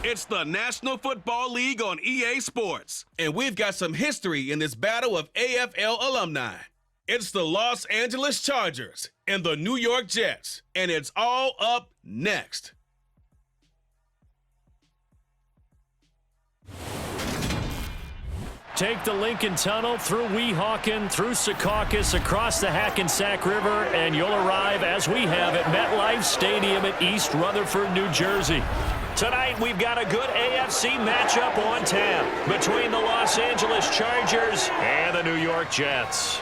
It's the National Football League on EA Sports, and we've got some history in this battle of AFL alumni. It's the Los Angeles Chargers and the New York Jets, and it's all up next. Take the Lincoln Tunnel through Weehawken, through Secaucus, across the Hackensack River, and you'll arrive, as we have, at MetLife Stadium at East Rutherford, New Jersey. Tonight, we've got a good AFC matchup on tap between the Los Angeles Chargers and the New York Jets.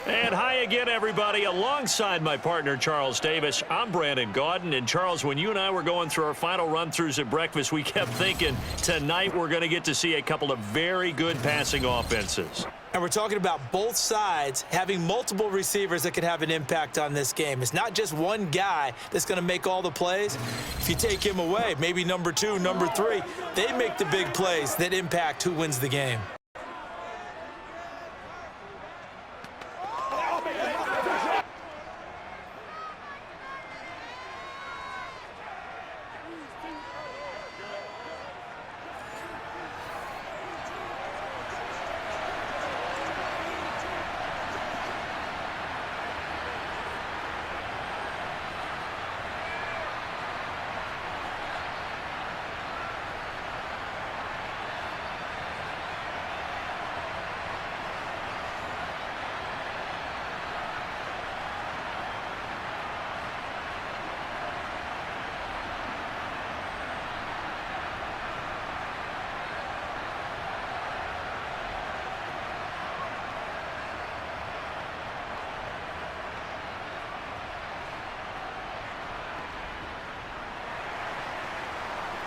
And hi again, everybody. Alongside my partner, Charles Davis, I'm Brandon Gaudin. And, Charles, when you and I were going through our final run-throughs at breakfast, we kept thinking tonight we're going to get to see a couple of very good passing offenses. And we're talking about both sides having multiple receivers that can have an impact on this game. It's not just one guy that's going to make all the plays. If you take him away, maybe number 2, number 3, they make the big plays that impact who wins the game.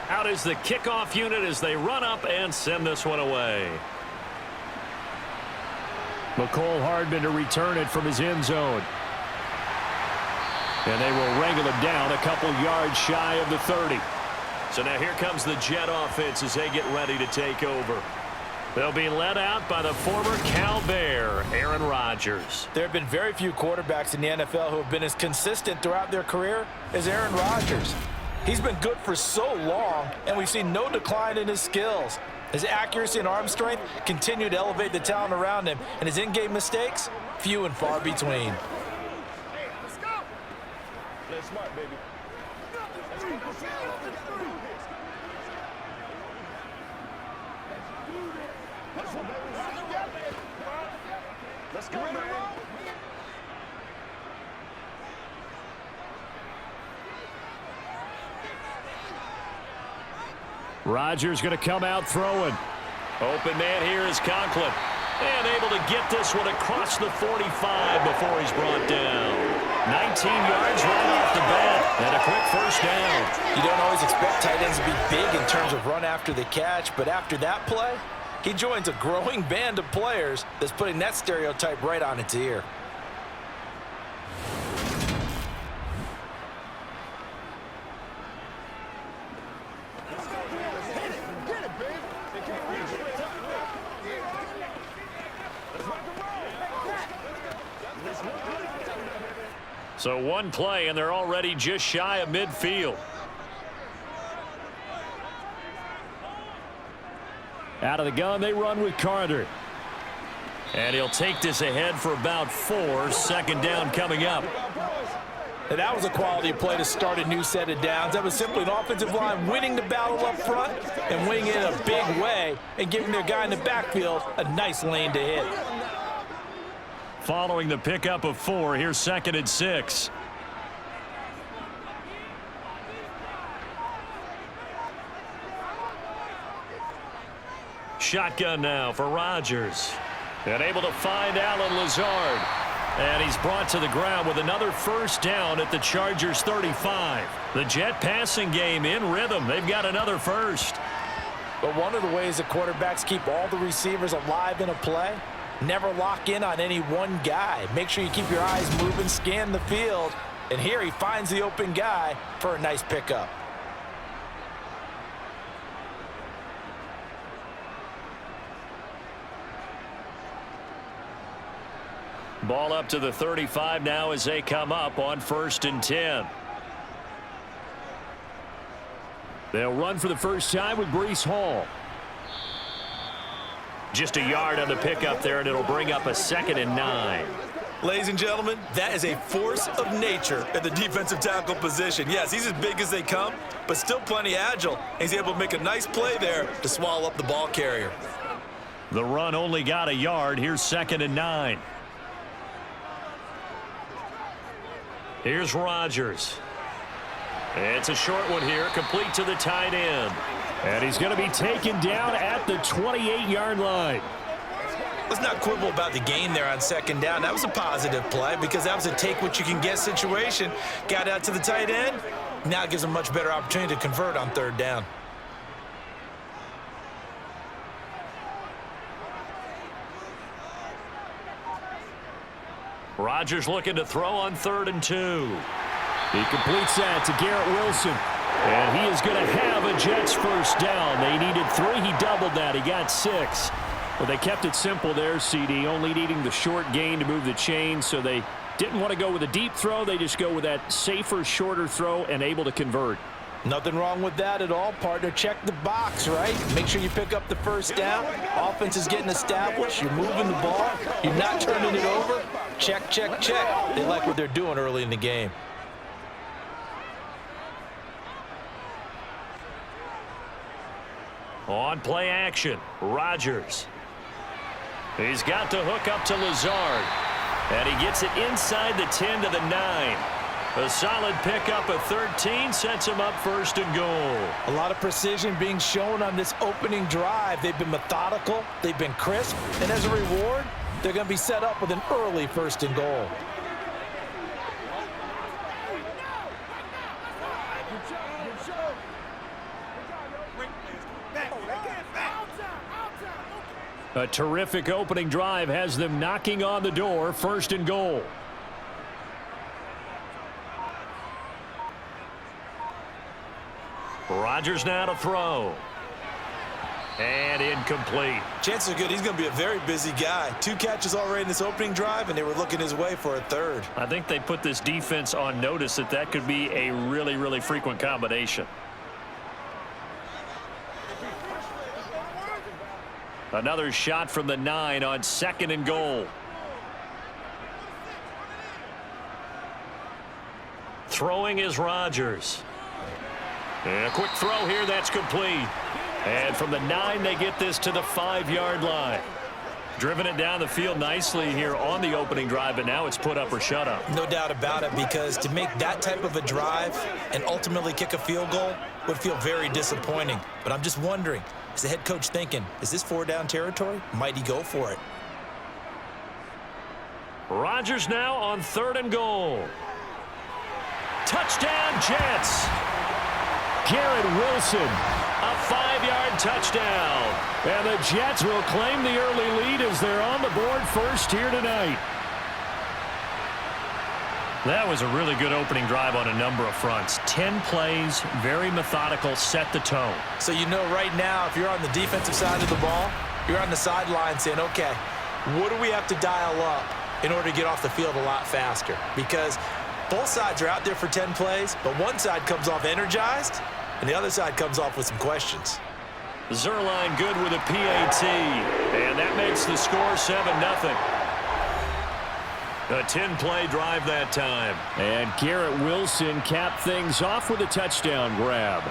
Out is the kickoff unit as they run up and send this one away. McCole Hardman to return it from his end zone. And they will wrangle him down a couple yards shy of the 30. So now here comes the Jet offense as they get ready to take over. They'll be led out by the former Cal Bear, Aaron Rodgers. There have been very few quarterbacks in the NFL who have been as consistent throughout their career as Aaron Rodgers. He's been good for so long, and we've seen no decline in his skills. His accuracy and arm strength continue to elevate the talent around him, and his in-game mistakes, few and far between. Let's go. Play smart, baby. Let's go. Let's go, man. Rodgers going to come out throwing. Open man here is Conklin. And able to get this one across the 45 before he's brought down. 19 yards right off the bat. And a quick first down. You don't always expect tight ends to be big in terms of run after the catch, but after that play, he joins a growing band of players that's putting that stereotype right on its ear. So one play, and they're already just shy of midfield. Out of the gun, they run with Carter. And he'll take this ahead for about 4. Second down coming up. And that was a quality play to start a new set of downs. That was simply an offensive line winning the battle up front and winning it in a big way and giving their guy in the backfield a nice lane to hit. Following the pickup of 4, here's 2nd and 6. Shotgun now for Rodgers. And able to find Alan Lazard. And he's brought to the ground with another first down at the Chargers 35. The Jet passing game in rhythm. They've got another first. But one of the ways that quarterbacks keep all the receivers alive in a play, never lock in on any one guy. Make sure you keep your eyes moving, scan the field. And here he finds the open guy for a nice pickup. Ball up to the 35 now as they come up on 1st and 10. They'll run for the first time with Breece Hall. Just a yard on the pickup there, and it'll bring up a 2nd and 9. Ladies and gentlemen, that is a force of nature at the defensive tackle position. Yes, he's as big as they come, but still plenty agile. He's able to make a nice play there to swallow up the ball carrier. The run only got a yard. Here's 2nd and 9. Here's Rodgers. It's a short one here, complete to the tight end. And he's going to be taken down at the 28-yard line. Let's not quibble about the gain there on 2nd down. That was a positive play because that was a take-what-you-can-get situation. Got out to the tight end. Now it gives him a much better opportunity to convert on 3rd down. Rodgers looking to throw on 3rd and 2. He completes that to Garrett Wilson. And he is going to have a Jets first down. They needed 3. He doubled that. He got 6. Well, they kept it simple there, CD, only needing the short gain to move the chain, so they didn't want to go with a deep throw. They just go with that safer, shorter throw and able to convert. Nothing wrong with that at all, partner. Check the box, right? Make sure you pick up the first down. Offense is getting established. You're moving the ball. You're not turning it over. Check, check, check. They like what they're doing early in the game. On play action, Rodgers. He's got the hook up to Lazard. And he gets it inside the 10 to the 9. A solid pickup of 13 sets him up 1st and goal. A lot of precision being shown on this opening drive. They've been methodical. They've been crisp. And as a reward, they're going to be set up with an early 1st and goal. A terrific opening drive has them knocking on the door. 1st and goal. Rodgers now to throw. And incomplete. Chances are good he's going to be a very busy guy. 2 catches already in this opening drive, and they were looking his way for a 3rd. I think they put this defense on notice that that could be a really, really frequent combination. Another shot from the 9 on 2nd and goal. Throwing is Rodgers. And a quick throw here, that's complete. And from the 9, they get this to the 5-yard line. Driven it down the field nicely here on the opening drive, but now it's put up or shut up. No doubt about it, because to make that type of a drive and ultimately kick a field goal would feel very disappointing. But I'm just wondering, is the head coach thinking, is this 4-down territory? Might he go for it? Rodgers now on 3rd and goal. Touchdown, Jets. Garrett Wilson, a 5-yard touchdown. And the Jets will claim the early lead as they're on the board first here tonight. That was a really good opening drive on a number of fronts. 10 plays, very methodical, set the tone. So you know right now, if you're on the defensive side of the ball, you're on the sideline saying, okay, what do we have to dial up in order to get off the field a lot faster? Because both sides are out there for 10 plays, but one side comes off energized, and the other side comes off with some questions. Zerline good with a PAT, and that makes the score 7-0. A 10-play drive that time. And Garrett Wilson capped things off with a touchdown grab.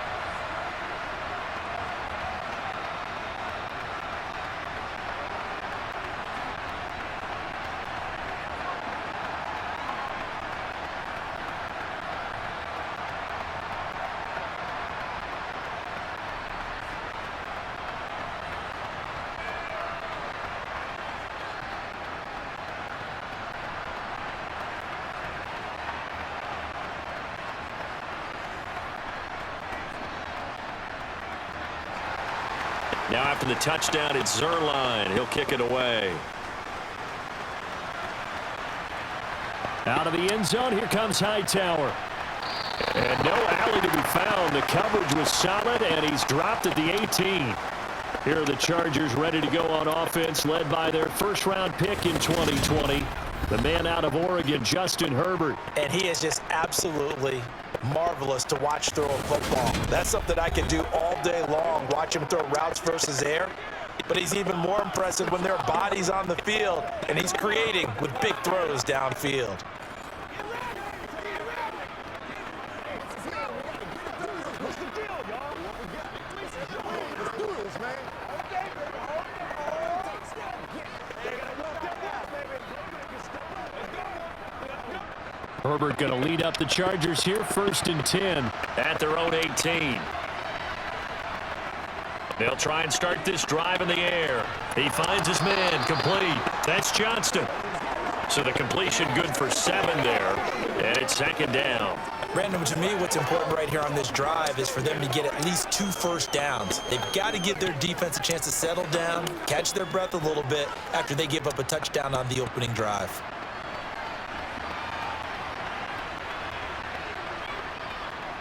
Now after the touchdown, it's Zerline. He'll kick it away. Out of the end zone, here comes Hightower. And no alley to be found. The coverage was solid, and he's dropped at the 18. Here are the Chargers ready to go on offense, led by their first-round pick in 2020, The man out of Oregon, Justin Herbert. And he is just absolutely marvelous to watch throw a football. That's something I could do all day long, watch him throw routes versus air. But he's even more impressive when there are bodies on the field, and he's creating with big throws downfield. What's the deal, y'all? Let's do this, man. Herbert going to lead up the Chargers here, 1st and 10 at their own 18. They'll try and start this drive in the air. He finds his man, complete. That's Johnston. So the completion good for 7 there, and it's 2nd down. Brandon, to me, what's important right here on this drive is for them to get at least 2 first downs. They've got to give their defense a chance to settle down, catch their breath a little bit after they give up a touchdown on the opening drive.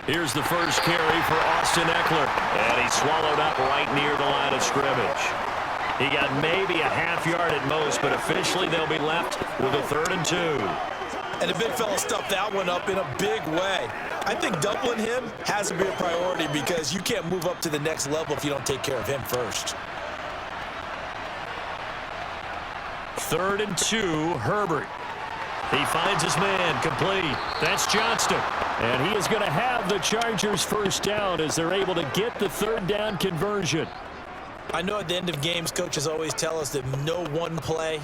Here's the first carry for Austin Eckler, and he's swallowed up right near the line of scrimmage. He got maybe a half yard at most, but officially they'll be left with a 3rd and 2. And the big fella stuffed that one up in a big way. I think doubling him has to be a priority because you can't move up to the next level if you don't take care of him first. 3rd and 2, Herbert. He finds his man, complete. That's Johnston. And he is going to have the Chargers first down as they're able to get the 3rd down conversion. I know at the end of games, coaches always tell us that no one play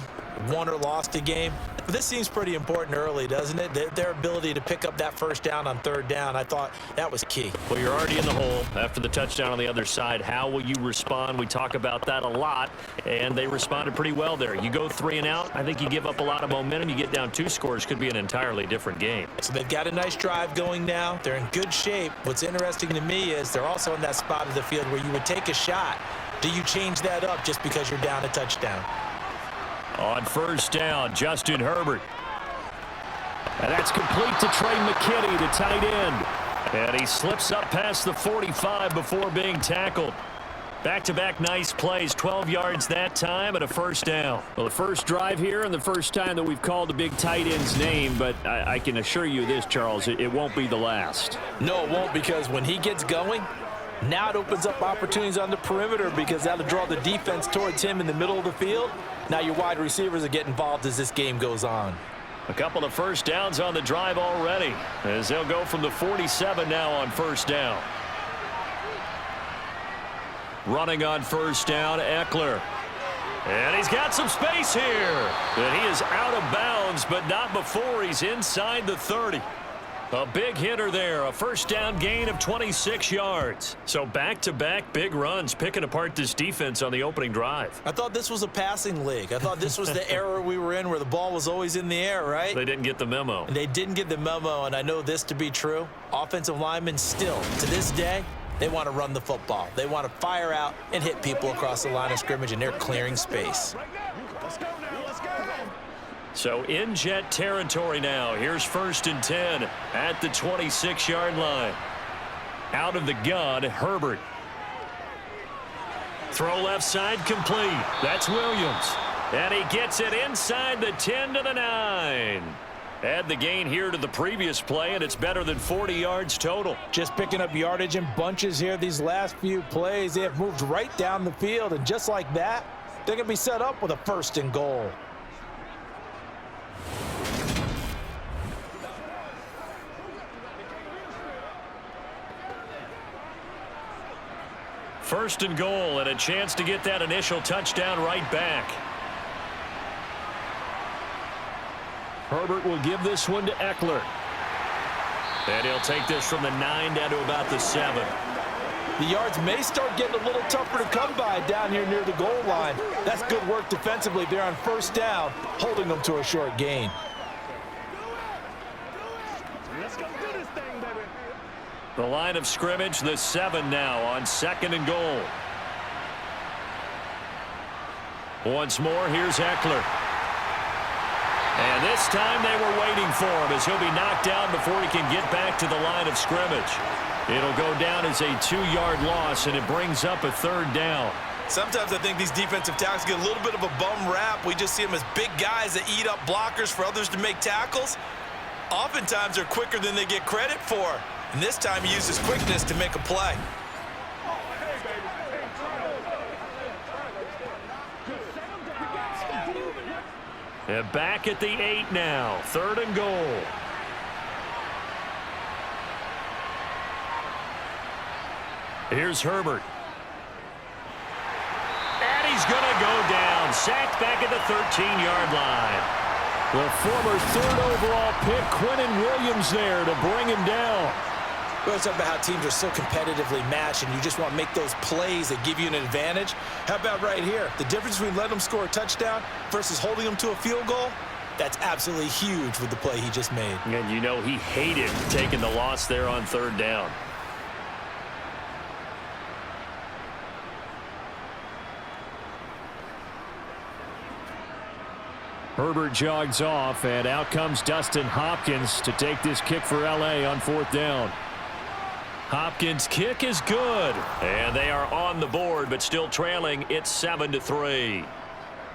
won or lost a game. But this seems pretty important early, doesn't it? Their ability to pick up that first down on 3rd down, I thought that was key. Well, you're already in the hole after the touchdown on the other side. How will you respond? We talk about that a lot, and they responded pretty well there. You go 3 and out, I think you give up a lot of momentum. You get down 2 scores, could be an entirely different game. So they've got a nice drive going now. They're in good shape. What's interesting to me is they're also in that spot of the field where you would take a shot. Do you change that up just because you're down a touchdown? On 1st down, Justin Herbert. And that's complete to Trey McKinney, the tight end. And he slips up past the 45 before being tackled. Back-to-back nice plays, 12 yards that time and a 1st down. Well, the first drive here and the first time that we've called a big tight end's name, but I can assure you this, Charles, it won't be the last. No, it won't, because when he gets going, now it opens up opportunities on the perimeter because that'll draw the defense towards him in the middle of the field. Now your wide receivers will get involved as this game goes on. A couple of 1st downs on the drive already as they'll go from the 47 now on 1st down. Running on 1st down, Eckler. And he's got some space here. And he is out of bounds, but not before he's inside the 30. A big hitter there, a 1st down gain of 26 yards. So back-to-back big runs, picking apart this defense on the opening drive. I thought this was a passing league. I thought this was the era we were in where the ball was always in the air, right? They didn't get the memo. And they didn't get the memo, and I know this to be true. Offensive linemen still, to this day, they want to run the football. They want to fire out and hit people across the line of scrimmage, and they're clearing space. Let's go now. Let's go. So in Jet territory now. Here's 1st and 10 at the 26-yard line. Out of the gun, Herbert. Throw left side complete. That's Williams. And he gets it inside the 10 to the 9. Add the gain here to the previous play, and it's better than 40 yards total. Just picking up yardage in bunches here these last few plays. They have moved right down the field, and just like that, they're going to be set up with a 1st and goal. First and goal, and a chance to get that initial touchdown right back. Herbert will give this one to Eckler. And he'll take this from the 9 down to about the 7. The yards may start getting a little tougher to come by down here near the goal line. That's good work defensively there on 1st down, holding them to a short gain. Let's go do this thing, baby. The line of scrimmage, the 7 now on 2nd and goal. Once more, here's Eckler. And this time they were waiting for him as he'll be knocked down before he can get back to the line of scrimmage. It'll go down as a 2-yard loss, and it brings up a 3rd down. Sometimes I think these defensive tackles get a little bit of a bum rap. We just see them as big guys that eat up blockers for others to make tackles. Oftentimes, they're quicker than they get credit for. And this time, he uses quickness to make a play. And back at the 8 now. 3rd and goal. Here's Herbert. And he's going to go down. Sacked back at the 13-yard line. The former 3rd overall pick, Quinnen Williams, there to bring him down. We always talk about how teams are so competitively matched, and you just want to make those plays that give you an advantage. How about right here? The difference between letting them score a touchdown versus holding them to a field goal, that's absolutely huge with the play he just made. And you know he hated taking the loss there on 3rd down. Herbert jogs off, and out comes Dustin Hopkins to take this kick for L.A. on 4th down. Hopkins' kick is good. And they are on the board, but still trailing. It's 7-3.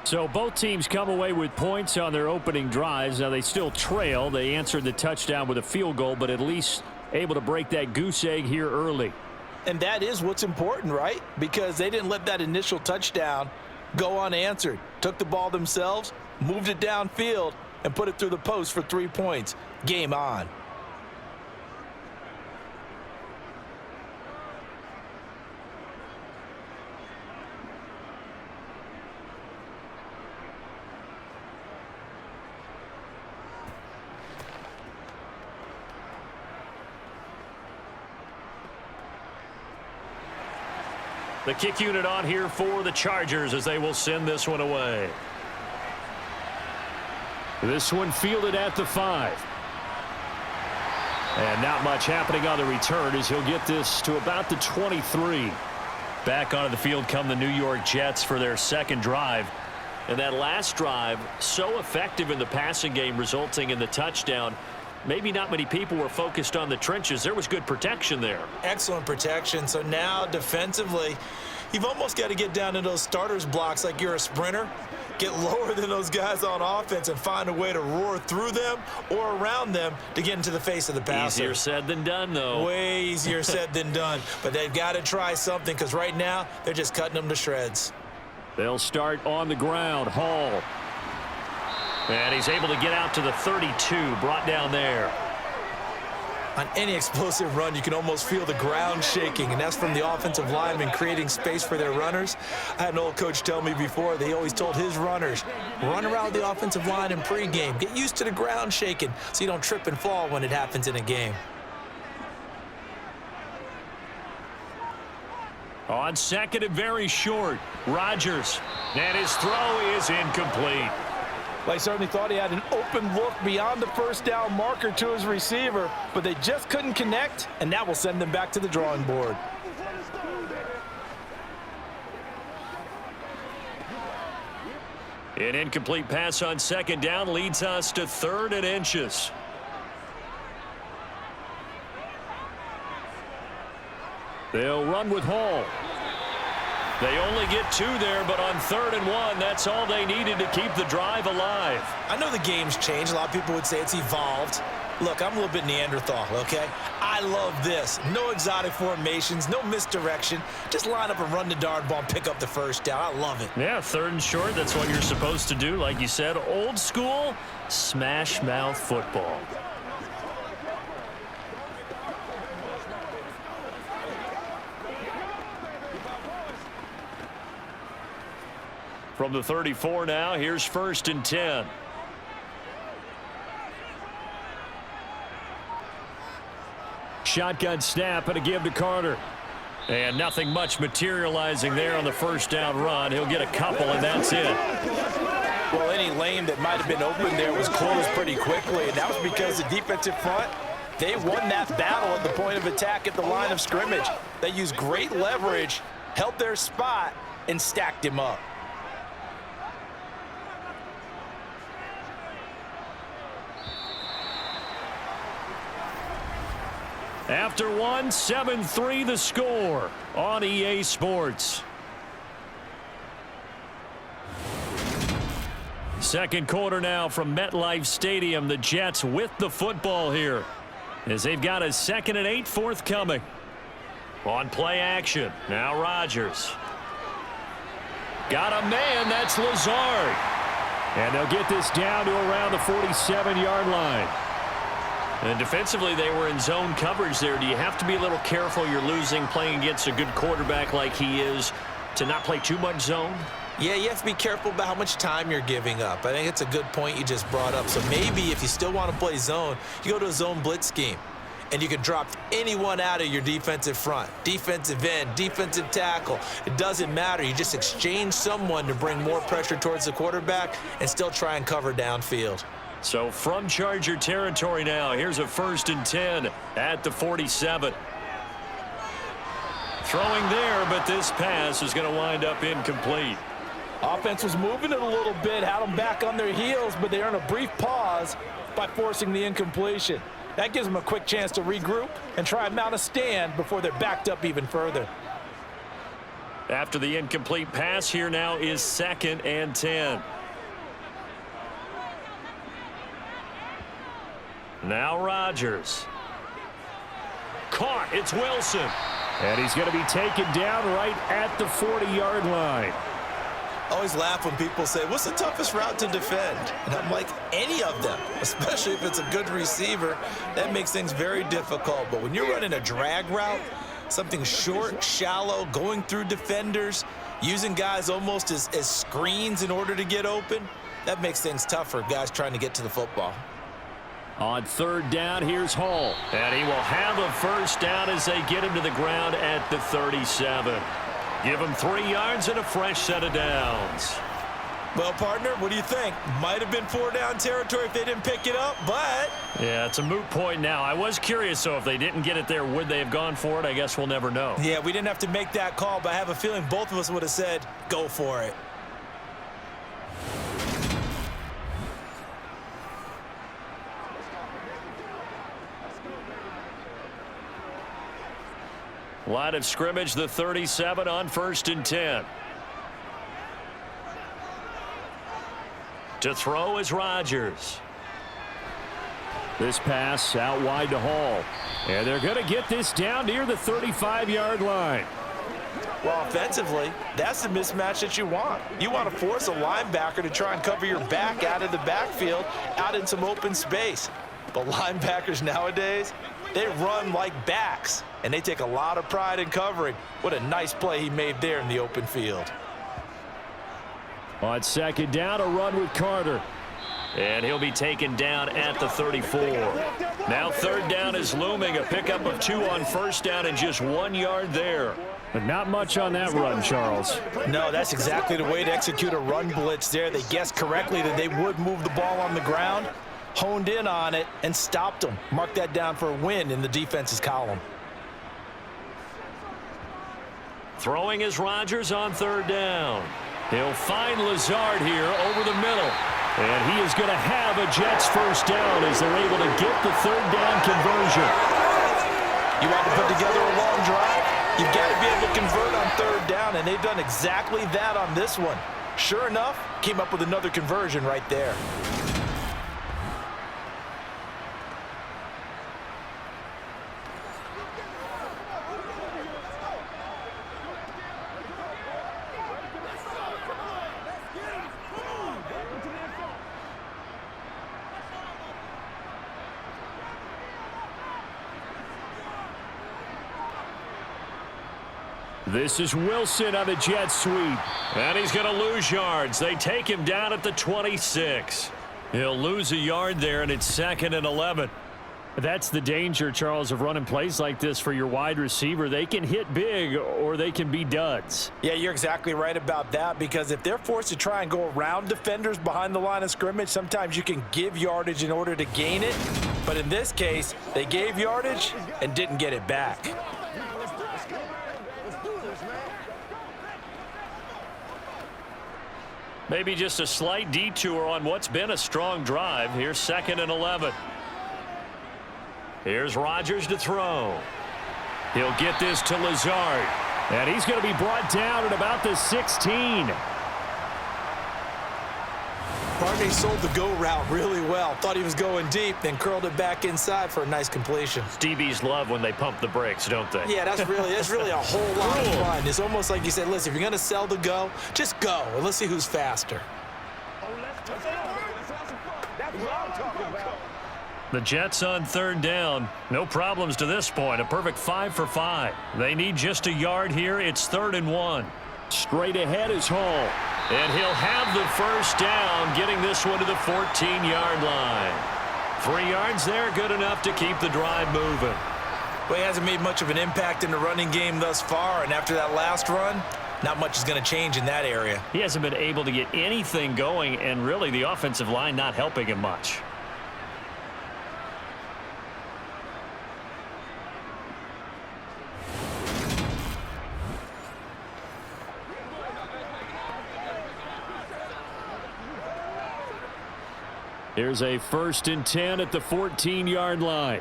So both teams come away with points on their opening drives. Now they still trail. They answered the touchdown with a field goal, but at least able to break that goose egg here early. And that is what's important, right? Because they didn't let that initial touchdown go unanswered. Took the ball themselves, moved it downfield, and put it through the post for 3 points. Game on. The kick unit on here for the Chargers as they will send this one away. This one fielded at the 5. And not much happening on the return as he'll get this to about the 23. Back onto the field come the New York Jets for their 2nd drive. And that last drive, so effective in the passing game, resulting in the touchdown. Maybe not many people were focused on the trenches. There was good protection there. Excellent protection. So now defensively, you've almost got to get down to those starters blocks like you're a sprinter. Get lower than those guys on offense and find a way to roar through them or around them to get into the face of the passer. Easier said than done, though. Way easier said than done. But they've got to try something because right now they're just cutting them to shreds. They'll start on the ground. Hall. And he's able to get out to the 32, brought down there. On any explosive run, you can almost feel the ground shaking, and that's from the offensive linemen creating space for their runners. I had an old coach tell me before, they always told his runners, run around the offensive line in pregame. Get used to the ground shaking so you don't trip and fall when it happens in a game. On 2nd and very short, Rodgers. And his throw is incomplete. They certainly thought he had an open look beyond the 1st down marker to his receiver, but they just couldn't connect, and that will send them back to the drawing board. An incomplete pass on 2nd down leads us to 3rd and inches. They'll run with Hall. They only get 2 there, but on 3rd and 1, that's all they needed to keep the drive alive. I know the game's changed. A lot of people would say it's evolved. Look, I'm a little bit Neanderthal, okay? I love this. No exotic formations, no misdirection. Just line up and run the darn ball and pick up the 1st down. I love it. Yeah, 3rd and short, that's what you're supposed to do. Like you said, old school, smash mouth football. From the 34 now, here's 1st and 10. Shotgun snap and a give to Carter. And nothing much materializing there on the 1st down run. He'll get a couple, and that's it. Well, any lane that might have been open there was closed pretty quickly, and that was because the defensive front, they won that battle at the point of attack at the line of scrimmage. They used great leverage, held their spot, and stacked him up. After one, 7-3 the score on EA Sports. Second quarter now from MetLife Stadium. The Jets with the football here as they've got a 2nd and 8 forthcoming. On play action. Now Rodgers. Got a man. That's Lazard. And they'll get this down to around the 47-yard line. And defensively, they were in zone coverage there. Do you have to be a little careful? You're losing playing against a good quarterback like he is to not play too much zone? Yeah, you have to be careful about how much time you're giving up. I think it's a good point you just brought up. So maybe if you still want to play zone, you go to a zone blitz scheme. And you can drop anyone out of your defensive front. Defensive end, defensive tackle. It doesn't matter. You just exchange someone to bring more pressure towards the quarterback and still try and cover downfield. So from Charger territory now, here's a 1st and 10 at the 47. Throwing there, but this pass is going to wind up incomplete. Offense was moving it a little bit, had them back on their heels, but they earn a brief pause by forcing the incompletion. That gives them a quick chance to regroup and try and mount a stand before they're backed up even further. After the incomplete pass, here now is 2nd and 10. Now Rodgers. Caught. It's Wilson. And he's going to be taken down right at the 40-yard line. Always laugh when people say, what's the toughest route to defend? And I'm like, any of them, especially if it's a good receiver. That makes things very difficult. But when you're running a drag route, something short, shallow, going through defenders, using guys almost as screens in order to get open, that makes things tough for guys trying to get to the football. On 3rd down, here's Hall. And he will have a 1st down as they get him to the ground at the 37. Give him 3 yards and a fresh set of downs. Well, partner, what do you think? Might have been 4-down territory if they didn't pick it up, but... Yeah, it's a moot point now. I was curious, so if they didn't get it there, would they have gone for it? I guess we'll never know. Yeah, we didn't have to make that call, but I have a feeling both of us would have said, go for it. Line of scrimmage, the 37 on 1st and 10. To throw is Rodgers. This pass out wide to Hall. And they're going to get this down near the 35-yard line. Well, offensively, that's the mismatch that you want. You want to force a linebacker to try and cover your back out of the backfield, out in some open space. But linebackers nowadays, they run like backs, and they take a lot of pride in covering. What a nice play he made there in the open field. On 2nd down, a run with Carter. And he'll be taken down at the 34. Now 3rd down is looming. A pickup of 2 on 1st down and just 1 yard there. But not much on that run, Charles. No, that's exactly the way to execute a run blitz there. They guessed correctly that they would move the ball on the ground, honed in on it, and stopped them. Mark that down for a win in the defense's column. Throwing is Rodgers on 3rd down. He'll find Lazard here over the middle. And he is going to have a Jets 1st down as they're able to get the 3rd down conversion. You want to put together a long drive? You've got to be able to convert on 3rd down, and they've done exactly that on this one. Sure enough, came up with another conversion right there. This is Wilson on the jet sweep. And he's going to lose yards. They take him down at the 26. He'll lose a yard there, and it's 2nd and 11. That's the danger, Charles, of running plays like this for your wide receiver. They can hit big or they can be duds. Yeah, you're exactly right about that, because if they're forced to try and go around defenders behind the line of scrimmage, sometimes you can give yardage in order to gain it. But in this case, they gave yardage and didn't get it back. Maybe just a slight detour on what's been a strong drive. Here's 2nd and 11. Here's Rodgers to throw. He'll get this to Lazard. And he's going to be brought down at about the 16. Barney sold the go route really well. Thought he was going deep, then curled it back inside for a nice completion. DBs love when they pump the brakes, don't they? Yeah, that's really a whole lot of fun. It's almost like you said, listen, if you're going to sell the go, just go, and let's see who's faster. That's what I'm talking about. The Jets on third down. No problems to this point. A perfect 5 for 5. They need just a yard here. It's 3rd and 1. Straight ahead is Hall. And he'll have the first down, getting this one to the 14-yard line. 3 yards there, good enough to keep the drive moving. Well, he hasn't made much of an impact in the running game thus far, and after that last run, not much is going to change in that area. He hasn't been able to get anything going, and really the offensive line not helping him much. Here's a 1st and 10 at the 14-yard line.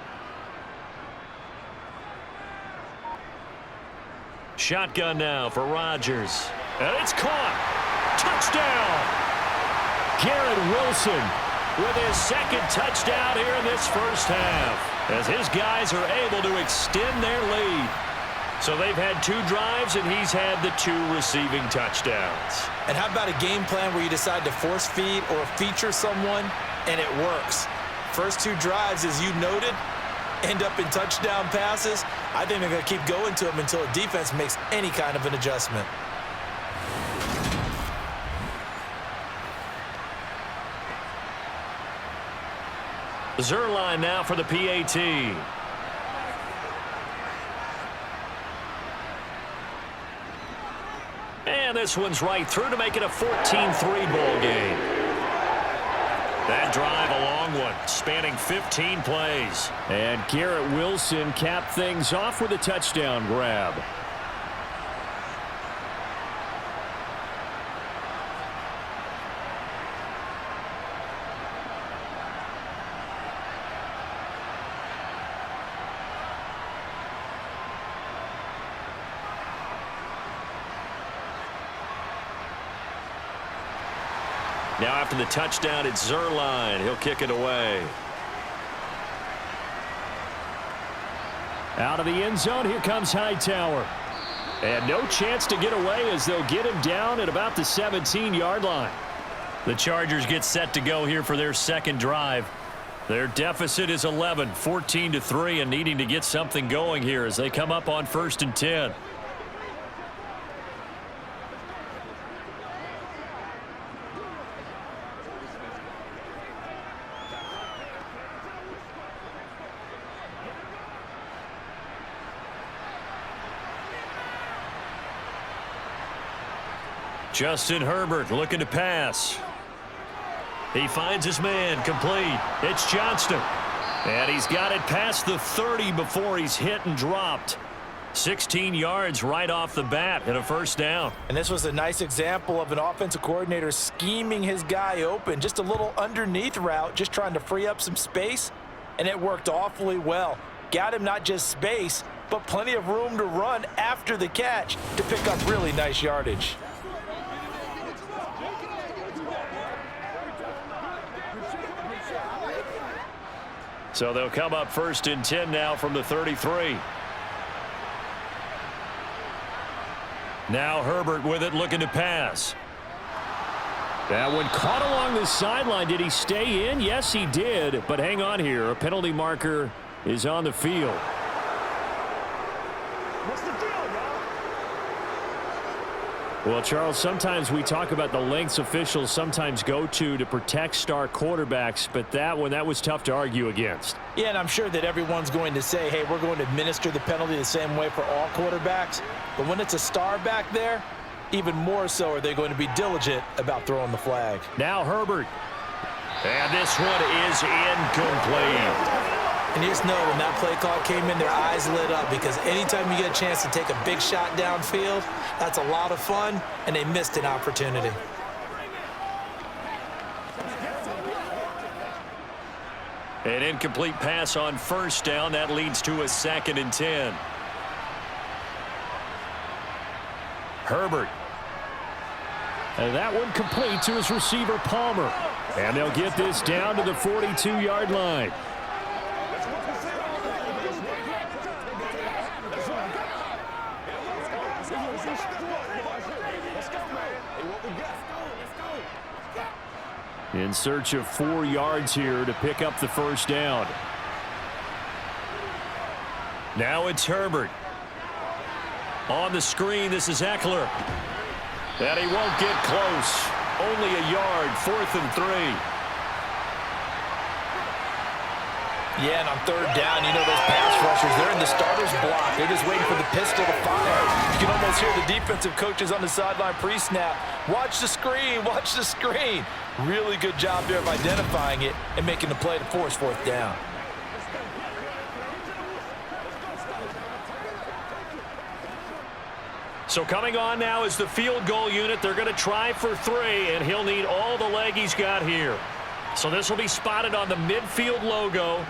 Shotgun now for Rodgers. And it's caught. Touchdown! Garrett Wilson With his second touchdown here in this first half, as his guys are able to extend their lead. So they've had 2 drives, and he's had the 2 receiving touchdowns. And how about a game plan where you decide to force feed or feature someone, and it works? First 2 drives, as you noted, end up in touchdown passes. I think they're going to keep going to them until the defense makes any kind of an adjustment. Zerline now for the PAT. And this one's right through to make it a 14-3 ball game. That drive, a long one, spanning 15 plays. And Garrett Wilson capped things off with a touchdown grab. Now after the touchdown, it's Zerline. He'll kick it away. Out of the end zone, here comes Hightower. And no chance to get away as they'll get him down at about the 17-yard line. The Chargers get set to go here for their second drive. Their deficit is 11, 14-3, and needing to get something going here as they come up on 1st and 10. Justin Herbert looking to pass. He finds his man, complete. It's Johnston. And he's got it past the 30 before he's hit and dropped. 16 yards right off the bat and a first down. And this was a nice example of an offensive coordinator scheming his guy open. Just a little underneath route, just trying to free up some space. And it worked awfully well. Got him not just space, but plenty of room to run after the catch to pick up really nice yardage. So they'll come up 1st and 10 now from the 33. Now Herbert with it, looking to pass. That one caught along the sideline. Did he stay in? Yes, he did. But hang on here. A penalty marker is on the field. What's the deal, y'all? Well, Charles, sometimes we talk about the lengths officials sometimes go to protect star quarterbacks, but that was tough to argue against. Yeah, and I'm sure that everyone's going to say, hey, we're going to administer the penalty the same way for all quarterbacks. But when it's a star back there, even more so are they going to be diligent about throwing the flag. Now Herbert. And this one is incomplete. And you just know when that play call came in, their eyes lit up, because anytime you get a chance to take a big shot downfield, that's a lot of fun, and they missed an opportunity. An incomplete pass on first down. That leads to a 2nd and 10. Herbert. And that one complete to his receiver, Palmer. And they'll get this down to the 42-yard line. In search of 4 yards here to pick up the first down. Now it's Herbert. On the screen, this is Eckler. And he won't get close. Only a yard, 4th and 3. Yeah, and on third down, you know those pass rushers, they're in the starter's block. They're just waiting for the pistol to fire. You can almost hear the defensive coaches on the sideline pre-snap. Watch the screen, watch the screen. Really good job there of identifying it and making the play to force 4th down. So coming on now is the field goal unit. They're going to try for 3, and he'll need all the leg he's got here. So this will be spotted on the midfield logo.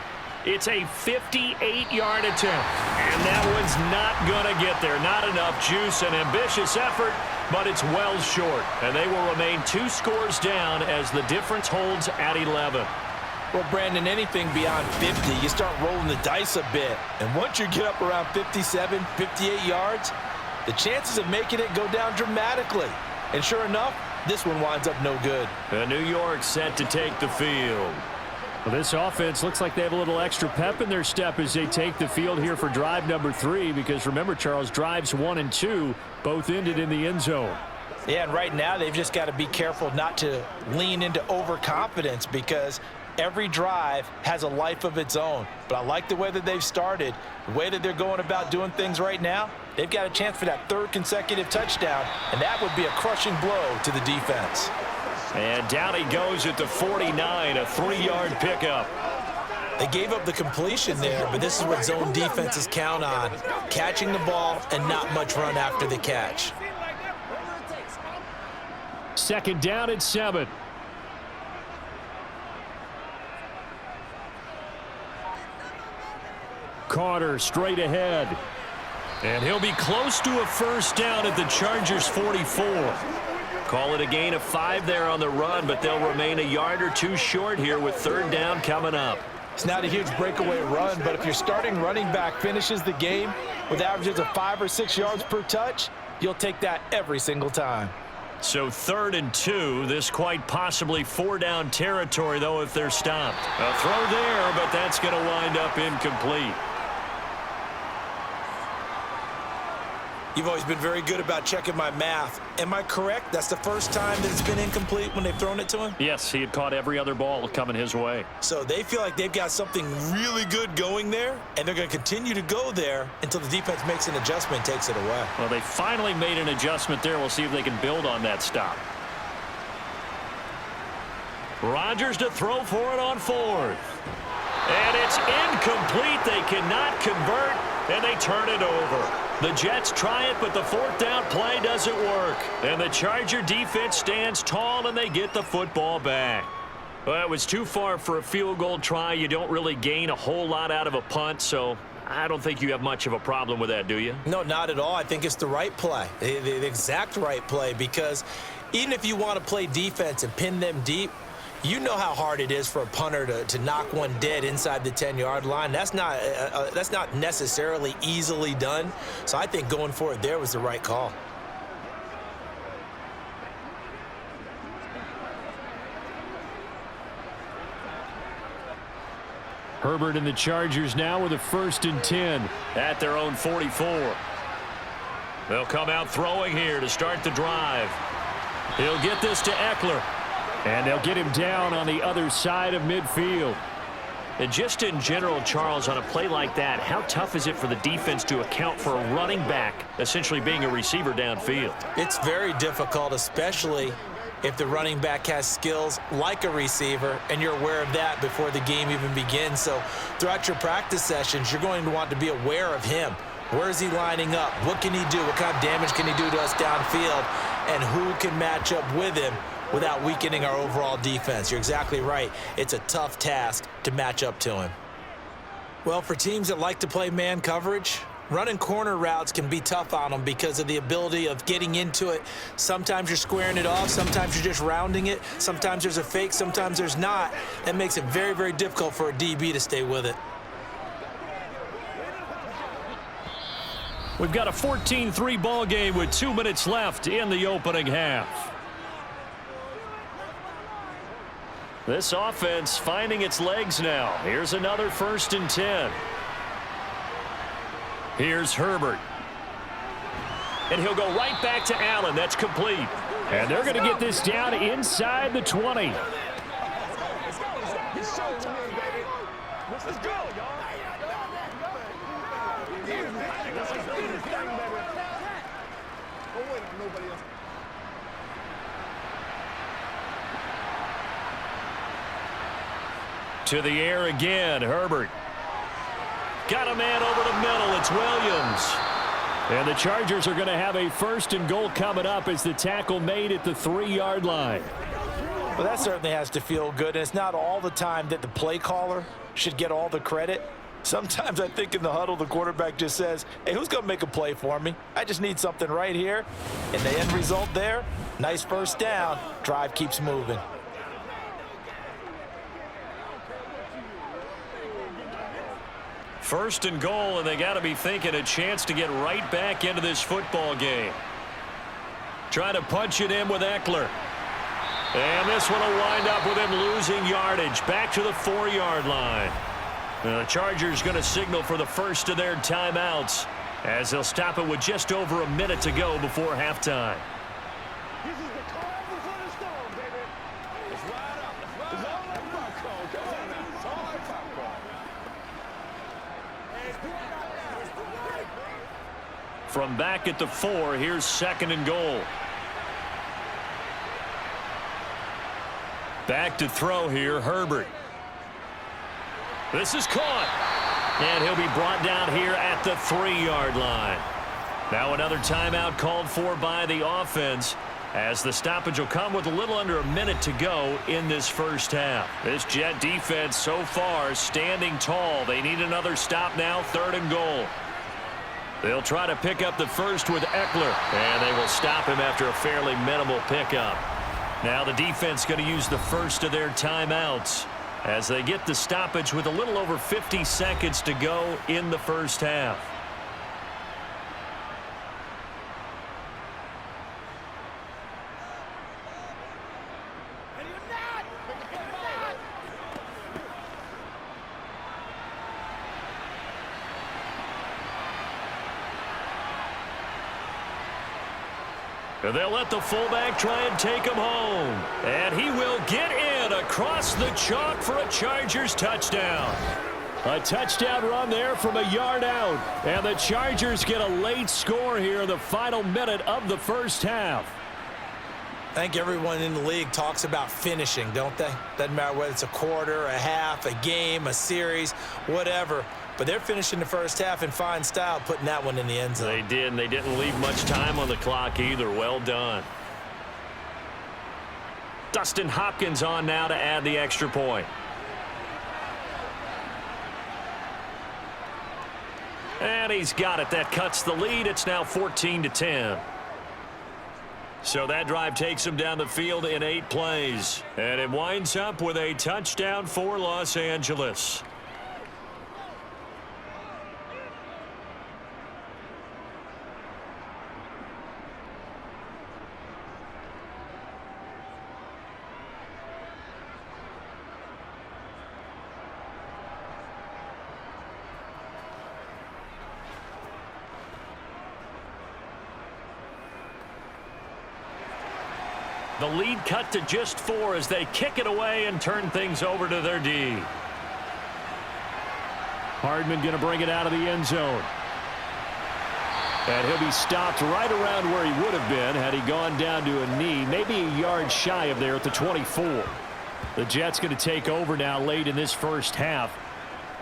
It's a 58-yard attempt, and that one's not going to get there. Not enough juice, an ambitious effort, but it's well short. And they will remain 2 scores down as the difference holds at 11. Well, Brandon, anything beyond 50, you start rolling the dice a bit. And once you get up around 57, 58 yards, the chances of making it go down dramatically. And sure enough, this one winds up no good. New York set to take the field. Well, this offense looks like they have a little extra pep in their step as they take the field here for drive number 3, because remember, Charles, drives 1 and 2 both ended in the end zone. Yeah, and right now they've just got to be careful not to lean into overconfidence, because every drive has a life of its own. But I like the way that they've started, the way that they're going about doing things right now. They've got a chance for that 3rd consecutive touchdown, and that would be a crushing blow to the defense. And down he goes at the 49, a 3-yard pickup. They gave up the completion there, but this is what zone defenses count on, catching the ball and not much run after the catch. 2nd down at 7. Carter straight ahead. And he'll be close to a first down at the Chargers' 44. Call it a gain of 5 there on the run, but they'll remain a yard or 2 short here with 3rd down coming up. It's not a huge breakaway run, but if your starting running back finishes the game with averages of 5 or 6 yards per touch, you'll take that every single time. So 3rd and 2, this quite possibly 4-down territory, though, if they're stopped. A throw there, but that's going to wind up incomplete. You've always been very good about checking my math. Am I correct? That's the first time that it's been incomplete when they've thrown it to him? Yes, he had caught every other ball coming his way. So they feel like they've got something really good going there, and they're going to continue to go there until the defense makes an adjustment and takes it away. Well, they finally made an adjustment there. We'll see if they can build on that stop. Rodgers to throw for it on 4th. And it's incomplete. They cannot convert, and they turn it over. The Jets try it, but the 4th down play doesn't work. And the Charger defense stands tall, and they get the football back. Well, it was too far for a field goal try. You don't really gain a whole lot out of a punt, so I don't think you have much of a problem with that, do you? No, not at all. I think it's the right play, the exact right play, because even if you want to play defense and pin them deep, you know how hard it is for a punter to knock one dead inside the 10-yard line. That's not necessarily easily done. So I think going for it there was the right call. Herbert and the Chargers now with a 1st and 10 at their own 44. They'll come out throwing here to start the drive. He'll get this to Eckler. And they'll get him down on the other side of midfield. And just in general, Charles, on a play like that, how tough is it for the defense to account for a running back essentially being a receiver downfield? It's very difficult, especially if the running back has skills like a receiver, and you're aware of that before the game even begins. So throughout your practice sessions, you're going to want to be aware of him. Where is he lining up? What can he do? What kind of damage can he do to us downfield? And who can match up with him without weakening our overall defense? You're exactly right. It's a tough task to match up to him. Well, for teams that like to play man coverage, Running corner routes can be tough on them because of the ability of getting into it. Sometimes you're squaring it off. Sometimes you're just rounding it. Sometimes there's a fake. Sometimes there's not. That makes it very, very difficult for a DB to stay with it. We've got a 14-3 ball game with 2 minutes left in the opening half. This offense finding its legs now. Here's another 1st and 10. Here's Herbert. And he'll go right back to Allen. That's complete. And they're going to get this down inside the 20. Let's go, y'all. To the air again, Herbert. Got a man over the middle. It's Williams. And the Chargers are going to have a 1st and goal coming up as the tackle made at the 3-yard line. Well, that certainly has to feel good. And it's not all the time that the play caller should get all the credit. Sometimes I think in the huddle, the quarterback just says, hey, who's going to make a play for me? I just need something right here. And the end result there, nice 1st down. Drive keeps moving. First and goal, and they got to be thinking a chance to get right back into this football game. Trying to punch it in with Eckler. And this one will wind up with him losing yardage. Back to the 4-yard line. The Chargers going to signal for the first of their timeouts as they'll stop it with just over a minute to go before halftime. This is the calm before the storm, baby. It's right up. It's all like popcorn. Come on now. It's all like popcorn. From back at the 4, here's 2nd and goal. Back to throw here, Herbert. This is caught. And he'll be brought down here at the 3-yard line. Now another timeout called for by the offense, as the stoppage will come with a little under a minute to go in this first half. This Jet defense so far standing tall. They need another stop now, 3rd and goal. They'll try to pick up the first with Eckler, and they will stop him after a fairly minimal pickup. Now the defense going to use the first of their timeouts as they get the stoppage with a little over 50 seconds to go in the first half. They'll let the fullback try and take him home. And he will get in across the chalk for a Chargers touchdown. A touchdown run there from a yard out. And the Chargers get a late score here in the final minute of the first half. I think everyone in the league talks about finishing, don't they? Doesn't matter whether it's a quarter, a half, a game, a series, whatever. But they're finishing the first half in fine style, putting that one in the end zone. They did, and they didn't leave much time on the clock either. Well done. Dustin Hopkins on now to add the extra point. And he's got it. That cuts the lead. It's now 14-10. So that drive takes him down the field in 8 plays. And it winds up with a touchdown for Los Angeles. The lead cut to just 4 as they kick it away and turn things over to their D. Hardman going to bring it out of the end zone. And he'll be stopped right around where he would have been had he gone down to a knee, maybe a yard shy of there at the 24. The Jets going to take over now late in this first half.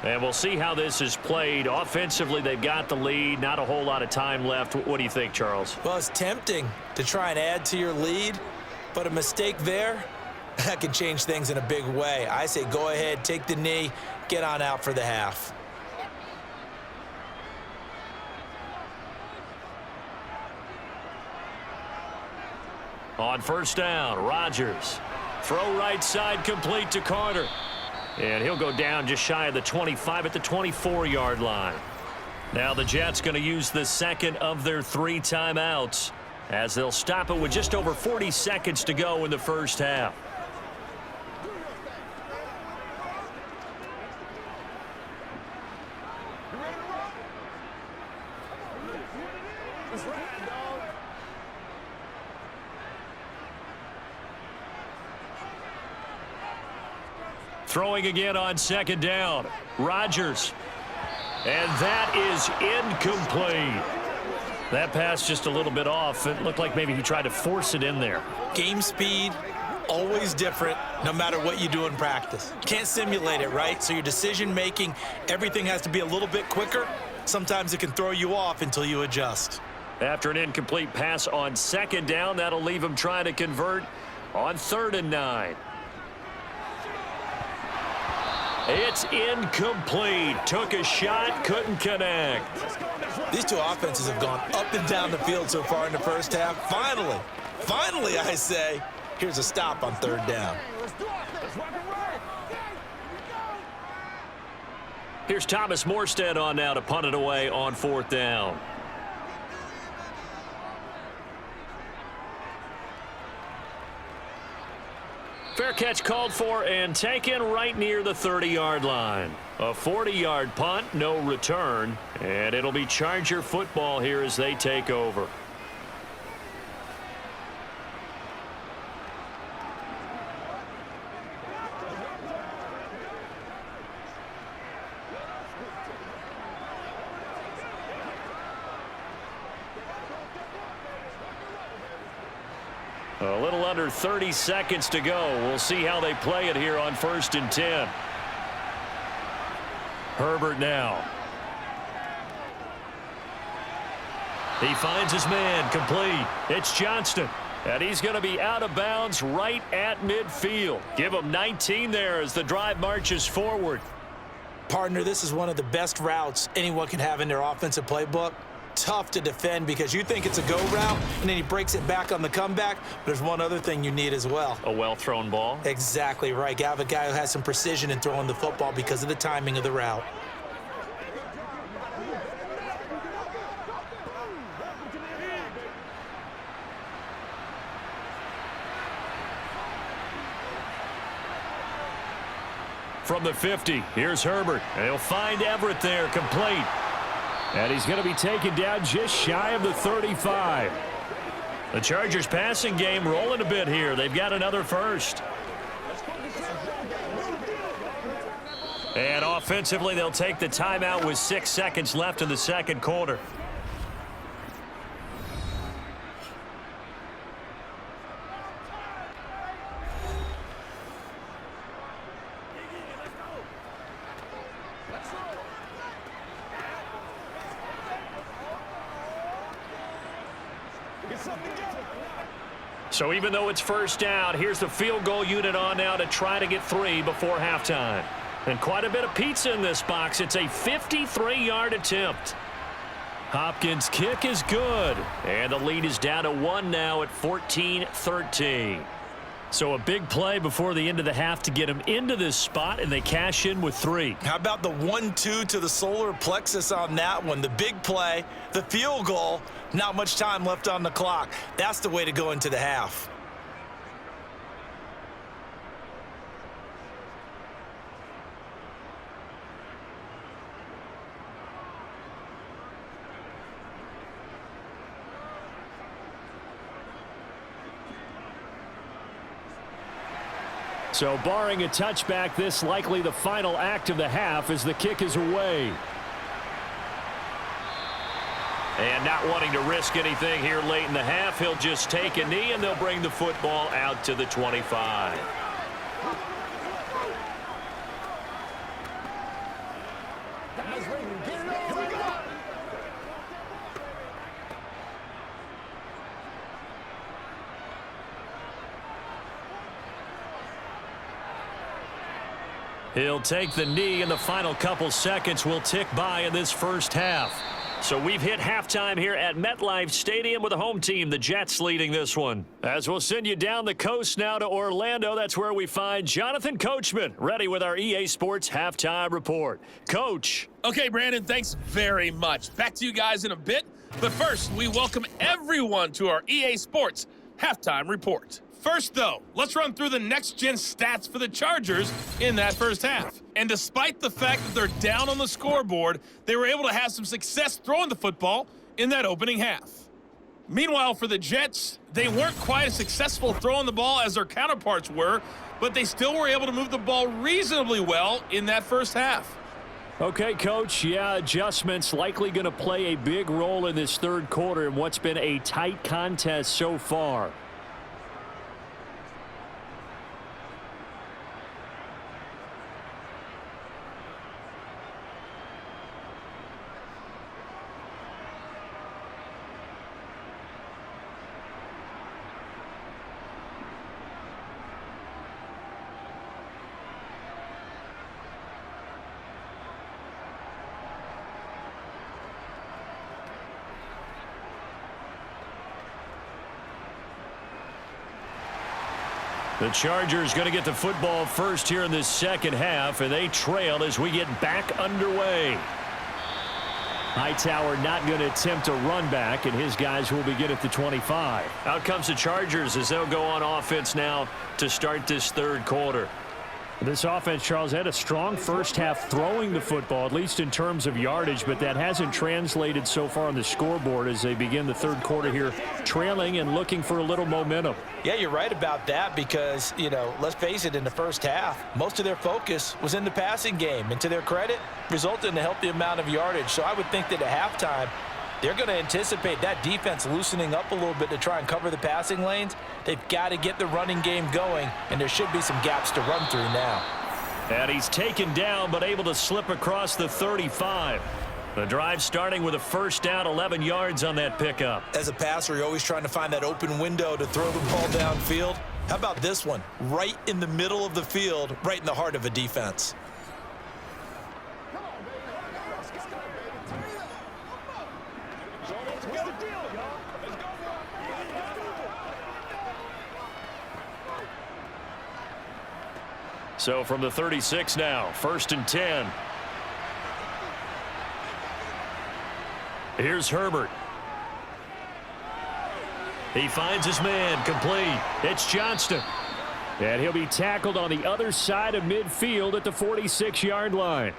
And we'll see how this is played. Offensively, they've got the lead. Not a whole lot of time left. What do you think, Charles? Well, it's tempting to try and add to your lead, but a mistake there, that can change things in a big way. I say go ahead, take the knee, get on out for the half. On first down, Rodgers. Throw right side complete to Carter. And he'll go down just shy of the 25 at the 24-yard line. Now the Jets going to use the second of their 3 timeouts as they'll stop it with just over 40 seconds to go in the first half. Throwing again on second down. Rodgers. And that is incomplete. That pass just a little bit off. It looked like maybe he tried to force it in there. Game speed, always different, no matter what you do in practice. Can't simulate it, right? So your decision-making, everything has to be a little bit quicker. Sometimes it can throw you off until you adjust. After an incomplete pass on second down, that'll leave him trying to convert on 3rd and 9. It's incomplete. Took a shot, couldn't connect. These two offenses have gone up and down the field so far in the first half. Finally, I say, here's a stop on 3rd down. Here's Thomas Morstead on now to punt it away on 4th down. Fair catch called for and taken right near the 30-yard line. A 40-yard punt, no return, and it'll be Charger football here as they take over. A little under 30 seconds to go. We'll see how they play it here on 1st and 10. Herbert now. He finds his man complete. It's Johnston. And he's going to be out of bounds right at midfield. Give him 19 there as the drive marches forward. Partner, this is one of the best routes anyone can have in their offensive playbook. Tough to defend because you think it's a go route, and then he breaks it back on the comeback. But there's one other thing you need as well. A well-thrown ball. Exactly right. You have a guy who has some precision in throwing the football because of the timing of the route. From the 50, here's Herbert. And he'll find Everett there, complete. And he's going to be taken down just shy of the 35. The Chargers passing game rolling a bit here. They've got another first. And offensively, they'll take the timeout with 6 seconds left in the second quarter. So even though it's first down, here's the field goal unit on now to try to get 3 before halftime. And quite a bit of pizza in this box. It's a 53-yard attempt. Hopkins' kick is good. And the lead is down to 1 now at 14-13. So a big play before the end of the half to get him into this spot, and they cash in with 3. How about the 1-2 to the solar plexus on that one? The big play, the field goal, not much time left on the clock. That's the way to go into the half. So barring a touchback, this likely the final act of the half as the kick is away. And not wanting to risk anything here late in the half, he'll just take a knee and they'll bring the football out to the 25. He'll take the knee, and the final couple seconds will tick by in this first half. So we've hit halftime here at MetLife Stadium with the home team, the Jets, leading this one. As we'll send you down the coast now to Orlando, that's where we find Jonathan Coachman, ready with our EA Sports Halftime Report. Coach. Okay, Brandon, thanks very much. Back to you guys in a bit. But first, we welcome everyone to our EA Sports Halftime Report. First, though, let's run through the next-gen stats for the Chargers in that first half. And despite the fact that they're down on the scoreboard, they were able to have some success throwing the football in that opening half. Meanwhile, for the Jets, they weren't quite as successful throwing the ball as their counterparts were, but they still were able to move the ball reasonably well in that first half. Okay, Coach, yeah, adjustments likely going to play a big role in this third quarter in what's been a tight contest so far. The Chargers going to get the football first here in this second half, and they trail as we get back underway. Hightower not going to attempt a run back, and his guys will begin at the 25. Out comes the Chargers as they'll go on offense now to start this third quarter. This offense, Charles, had a strong first half throwing the football, at least in terms of yardage, but that hasn't translated so far on the scoreboard as they begin the third quarter here, trailing and looking for a little momentum. Yeah, you're right about that because, let's face it, in the first half, most of their focus was in the passing game. And to their credit, resulted in a healthy amount of yardage. So I would think that at halftime, they're going to anticipate that defense loosening up a little bit to try and cover the passing lanes. They've got to get the running game going, and there should be some gaps to run through now. And he's taken down, but able to slip across the 35. The drive starting with a first down, 11 yards on that pickup. As a passer, you're always trying to find that open window to throw the ball downfield. How about this one? Right in the middle of the field, right in the heart of a defense. So from the 36 now, 1st and 10. Here's Herbert. He finds his man, complete. It's Johnston. And he'll be tackled on the other side of midfield at the 46-yard line.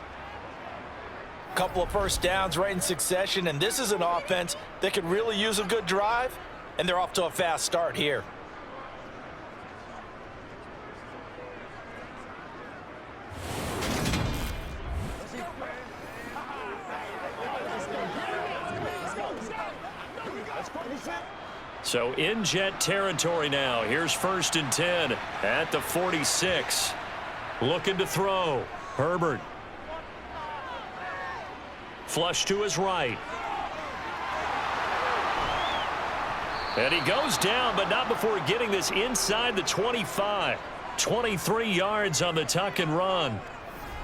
Couple of first downs right in succession, and this is an offense that could really use a good drive, and they're off to a fast start here. So in Jet territory now. Here's 1st and 10 at the 46. Looking to throw. Herbert. Flush to his right. And he goes down, but not before getting this inside the 25. 23 yards on the tuck and run.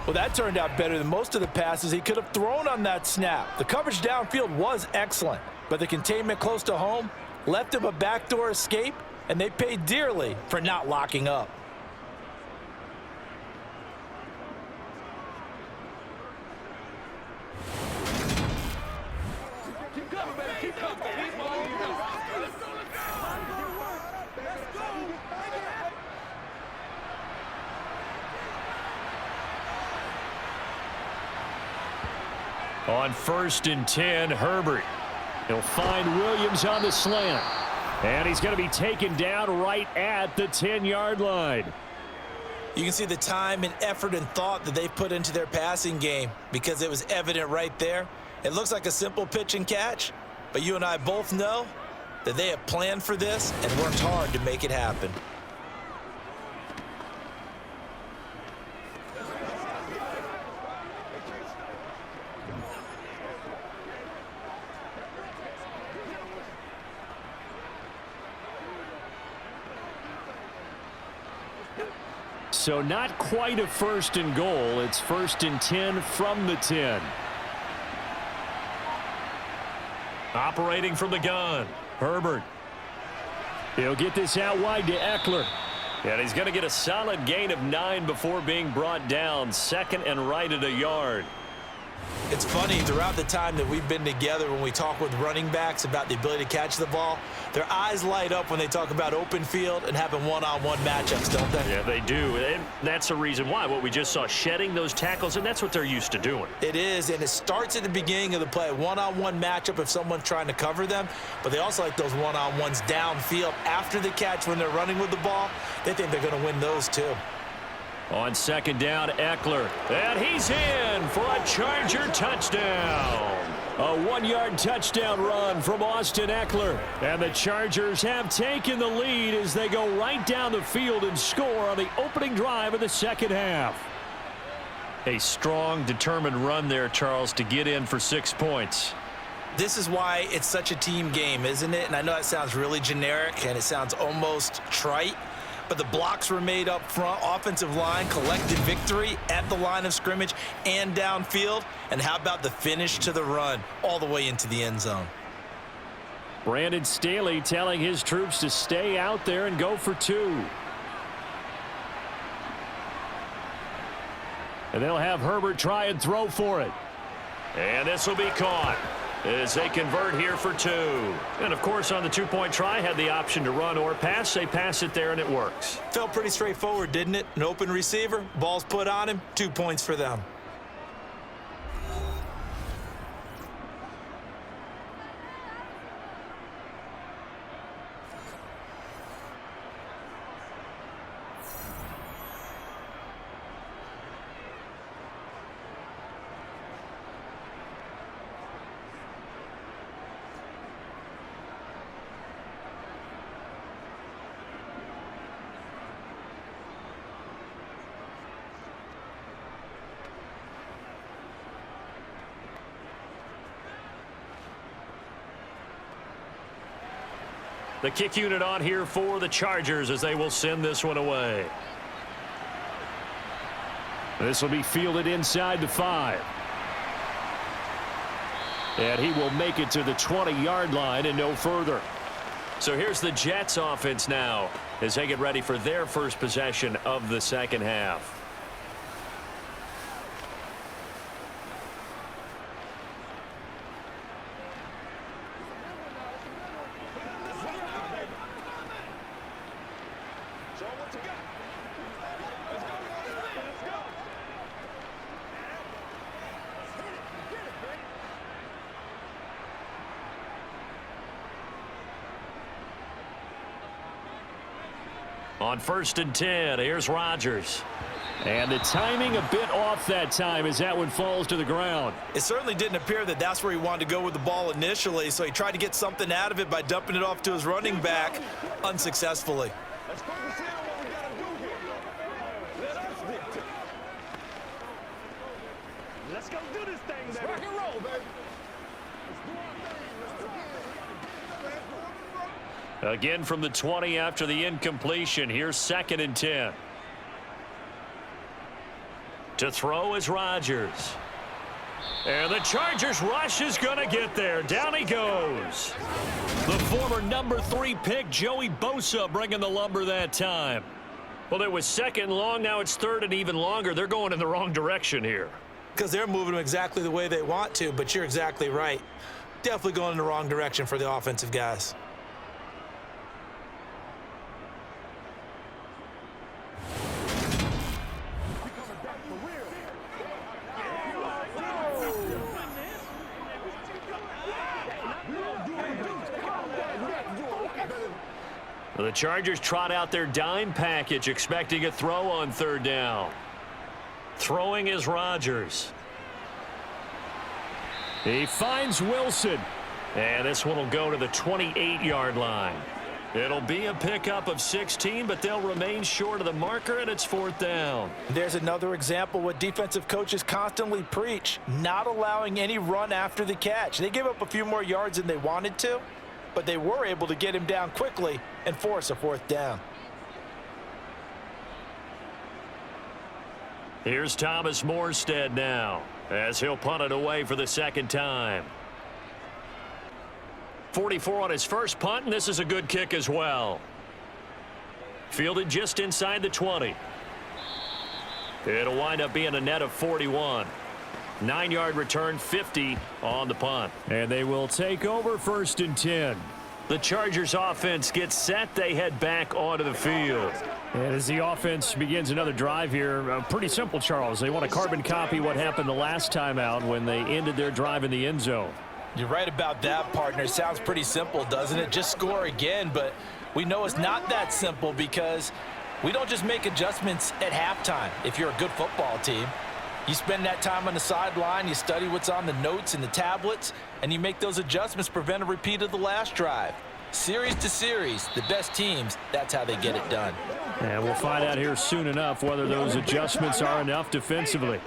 Well, that turned out better than most of the passes he could have thrown on that snap. The coverage downfield was excellent, but the containment close to home left him a backdoor escape, and they paid dearly for not locking up. On 1st and 10, Herbert. He'll find Williams on the slant. And he's going to be taken down right at the 10-yard line. You can see the time and effort and thought that they've put into their passing game because it was evident right there. It looks like a simple pitch and catch, but you and I both know that they have planned for this and worked hard to make it happen. So not quite a 1st and goal. It's 1st and 10 from the 10. Operating from the gun, Herbert. He'll get this out wide to Eckler. And he's going to get a solid gain of 9 before being brought down. Second and right at a yard. It's funny, throughout the time that we've been together, when we talk with running backs about the ability to catch the ball, their eyes light up when they talk about open field and having one-on-one matchups, don't they? Yeah, they do. And that's the reason why. What we just saw, shedding those tackles, and that's what they're used to doing. It is, and it starts at the beginning of the play, one-on-one matchup if someone's trying to cover them, but they also like those one-on-ones downfield after the catch when they're running with the ball. They think they're going to win those too. On second down, Eckler. And he's in for a Charger touchdown. A 1-yard touchdown run from Austin Eckler. And the Chargers have taken the lead as they go right down the field and score on the opening drive of the second half. A strong, determined run there, Charles, to get in for 6 points. This is why it's such a team game, isn't it? And I know that sounds really generic and it sounds almost trite, but the blocks were made up front. Offensive line collected victory at the line of scrimmage and downfield. And how about the finish to the run all the way into the end zone? Brandon Staley telling his troops to stay out there and go for 2. And they'll have Herbert try and throw for it. And this will be caught as they convert here for 2. And, of course, on the 2-point try, had the option to run or pass. They pass it there, and it works. Felt pretty straightforward, didn't it? An open receiver, ball's put on him, 2 points for them. The kick unit on here for the Chargers as they will send this one away. This will be fielded inside the 5. And he will make it to the 20-yard line and no further. So here's the Jets offense now as they get ready for their first possession of the second half. On 1st and 10, here's Rodgers. And the timing a bit off that time as that one falls to the ground. It certainly didn't appear that that's where he wanted to go with the ball initially, so he tried to get something out of it by dumping it off to his running back unsuccessfully. Let's focus in on what we got to do here. Let us dictate. Let's go do this thing, baby. Rock and roll, baby. Let's do our thing. Let's do our thing. Again from the 20 after the incompletion. Here's 2nd and 10. To throw is Rodgers. And the Chargers rush is going to get there. Down he goes. The former number 3 pick, Joey Bosa, bringing the lumber that time. Well, it was 2nd and long. Now it's 3rd and even longer. They're going in the wrong direction here. Because they're moving them exactly the way they want to, but you're exactly right. Definitely going in the wrong direction for the offensive guys. The Chargers trot out their dime package, expecting a throw on 3rd down. Throwing is Rodgers. He finds Wilson. And this one will go to the 28-yard line. It'll be a pickup of 16, but they'll remain short of the marker, and it's 4th down. There's another example what defensive coaches constantly preach, not allowing any run after the catch. They gave up a few more yards than they wanted to, but they were able to get him down quickly and force a 4th down. Here's Thomas Morstead now as he'll punt it away for the 2nd time. 44 on his first punt, and this is a good kick as well. Fielded just inside the 20. It'll wind up being a net of 41. 9-yard return, 50 on the punt. And they will take over 1st and 10. The Chargers offense gets set. They head back onto the field. And as the offense begins another drive here, pretty simple, Charles. They want to carbon copy what happened the last time out when they ended their drive in the end zone. You're right about that, partner. It sounds pretty simple, doesn't it? Just score again, but we know it's not that simple because we don't just make adjustments at halftime if you're a good football team. You spend that time on the sideline, you study what's on the notes and the tablets, and you make those adjustments, prevent a repeat of the last drive. Series to series, the best teams, that's how they get it done. And we'll find out here soon enough whether those adjustments are enough defensively.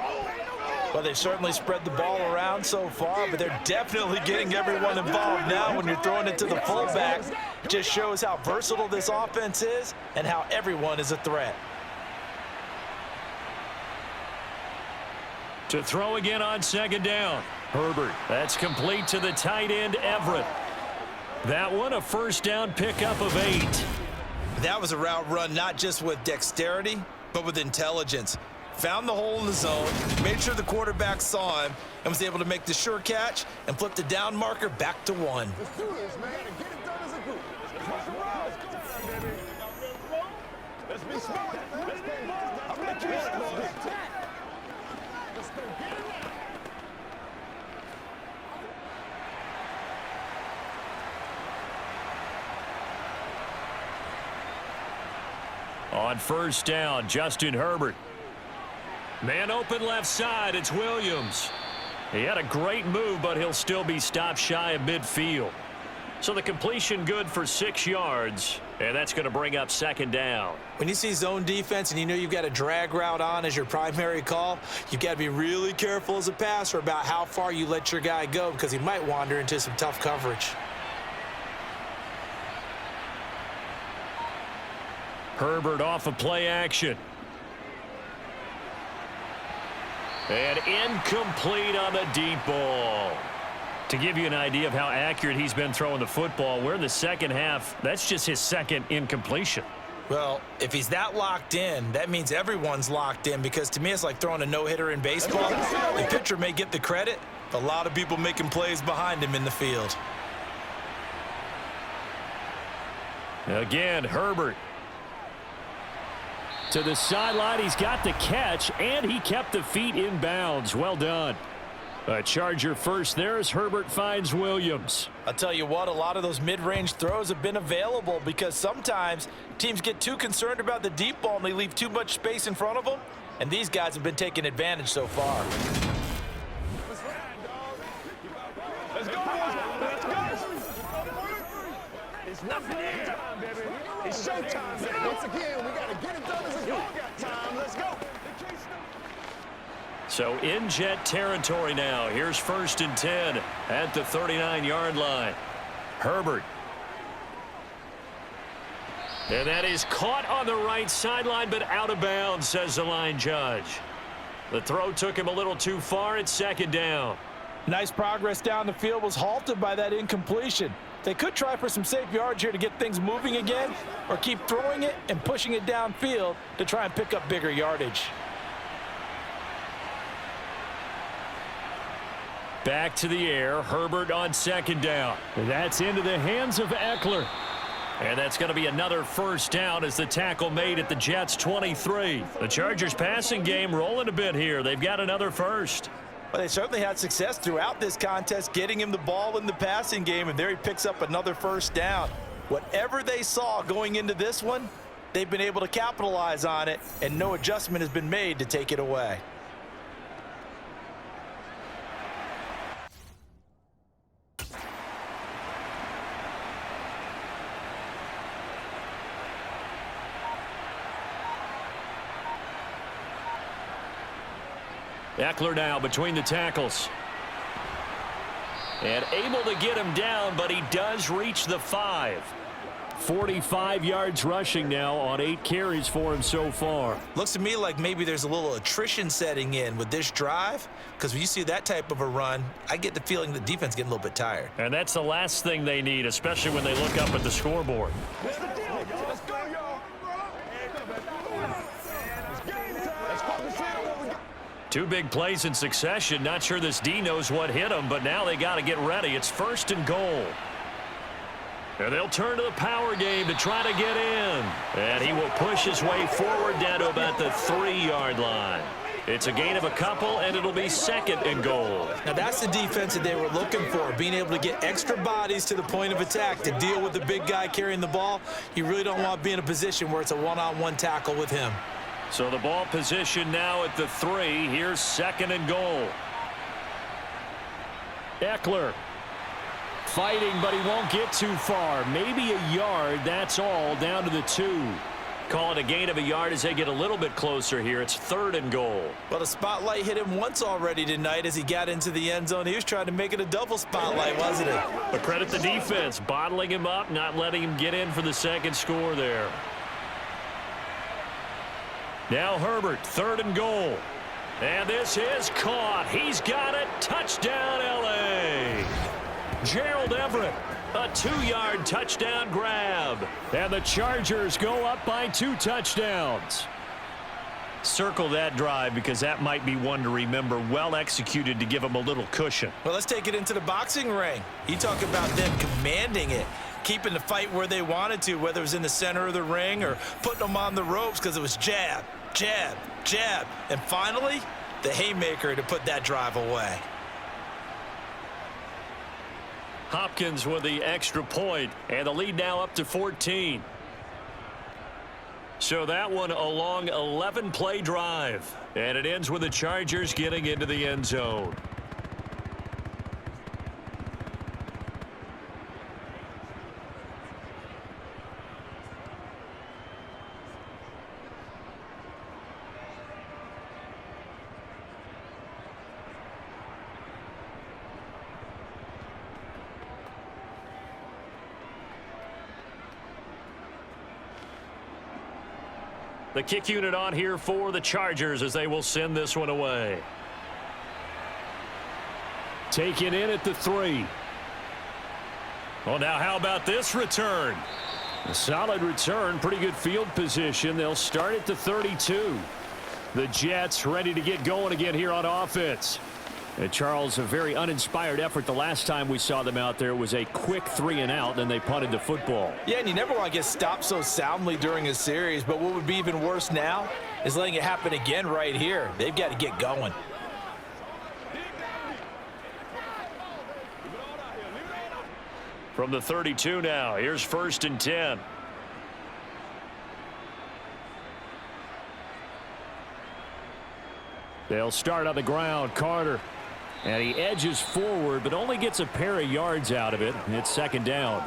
Well, they've certainly spread the ball around so far, but they're definitely getting everyone involved now when you're throwing it to the fullback. It just shows how versatile this offense is and how everyone is a threat. To throw again on 2nd down. Herbert. That's complete to the tight end, Everett. That one, a 1st down pickup of 8. That was a route run not just with dexterity, but with intelligence. Found the hole in the zone, made sure the quarterback saw him, and was able to make the sure catch and flip the down marker back to 1. Let's do this, man, and get it done as a group. Let's go, baby. Let's be smart. Let's go. I'm not kidding. Let's go get it now. On 1st down, Justin Herbert. Man open left side, it's Williams. He had a great move, but he'll still be stopped shy of midfield. So the completion good for 6 yards, and that's going to bring up 2nd down. When you see zone defense and you know you've got a drag route on as your primary call, you've got to be really careful as a passer about how far you let your guy go because he might wander into some tough coverage. Herbert off of play action. And incomplete on the deep ball. To give you an idea of how accurate he's been throwing the football, we're in the 2nd half. That's just his 2nd incompletion. Well, if he's that locked in, that means everyone's locked in because to me it's like throwing a no-hitter in baseball. The pitcher may get the credit, a lot of people making plays behind him in the field. Again, Herbert. To the sideline, he's got the catch, and he kept the feet in bounds. Well done. A Charger first there as Herbert finds Williams. I'll tell you what, a lot of those mid-range throws have been available because sometimes teams get too concerned about the deep ball and they leave too much space in front of them, and these guys have been taking advantage so far. Let's go, let's go. It's nothing time, baby. It's showtime, baby. Once again, we got to get it done as a group. Got time. Let's go. So in jet territory now. Here's 1st and 10 at the 39-yard line. Herbert. And that is caught on the right sideline, but out of bounds, says the line judge. The throw took him a little too far. It's 2nd down. Nice progress down the field was halted by that incompletion. They could try for some safe yards here to get things moving again, or keep throwing it and pushing it downfield to try and pick up bigger yardage. Back to the air. Herbert on 2nd down. That's into the hands of Eckler. And that's going to be another 1st down as the tackle made at the Jets' 23. The Chargers passing game rolling a bit here. They've got another 1st. Well, they certainly had success throughout this contest, getting him the ball in the passing game, and there he picks up another 1st down. Whatever they saw going into this one, they've been able to capitalize on it, and no adjustment has been made to take it away. Eckler now between the tackles. And able to get him down, but he does reach the 5. 45 yards rushing now on 8 carries for him so far. Looks to me like maybe there's a little attrition setting in with this drive, because when you see that type of a run, I get the feeling the defense getting a little bit tired. And that's the last thing they need, especially when they look up at the scoreboard. Let's go, y'all. Let's focus in on what we got. 2 big plays in succession. Not sure this D knows what hit him, but now they got to get ready. It's 1st and goal. And they'll turn to the power game to try to get in. And he will push his way forward down to about the 3-yard line. It's a gain of a couple, and it'll be 2nd and goal. Now that's the defense that they were looking for, being able to get extra bodies to the point of attack to deal with the big guy carrying the ball. You really don't want to be in a position where it's a one-on-one tackle with him. So the ball position now at the 3. Here's 2nd and goal. Eckler fighting, but he won't get too far. Maybe a yard, that's all, down to the 2. Call it a gain of a yard as they get a little bit closer here. It's 3rd and goal. Well, the spotlight hit him once already tonight as he got into the end zone. He was trying to make it a double spotlight, wasn't it? But credit the defense, bottling him up, not letting him get in for the 2nd score there. Now Herbert, 3rd and goal. And this is caught. He's got it. Touchdown, L.A. Gerald Everett, a 2-yard touchdown grab. And the Chargers go up by 2 touchdowns. Circle that drive because that might be one to remember. Well executed to give them a little cushion. Well, let's take it into the boxing ring. You talk about them commanding it, keeping the fight where they wanted to, whether it was in the center of the ring or putting them on the ropes because it was jab, jab, jab. And finally, the haymaker to put that drive away. Hopkins with the extra point, and the lead now up to 14. So that one a long 11-play drive, and it ends with the Chargers getting into the end zone. The kick unit on here for the Chargers as they will send this one away. Taken in at the 3. Well, now how about this return? A solid return, pretty good field position. They'll start at the 32. The Jets ready to get going again here on offense. And Charles, a very uninspired effort. The last time we saw them out there was a quick 3-and-out, and they punted the football. Yeah, and you never want to get stopped so soundly during a series, but what would be even worse now is letting it happen again right here. They've got to get going. From the 32 now, here's 1st and 10. They'll start on the ground. Carter. And he edges forward, but only gets a pair of yards out of it. It's 2nd down.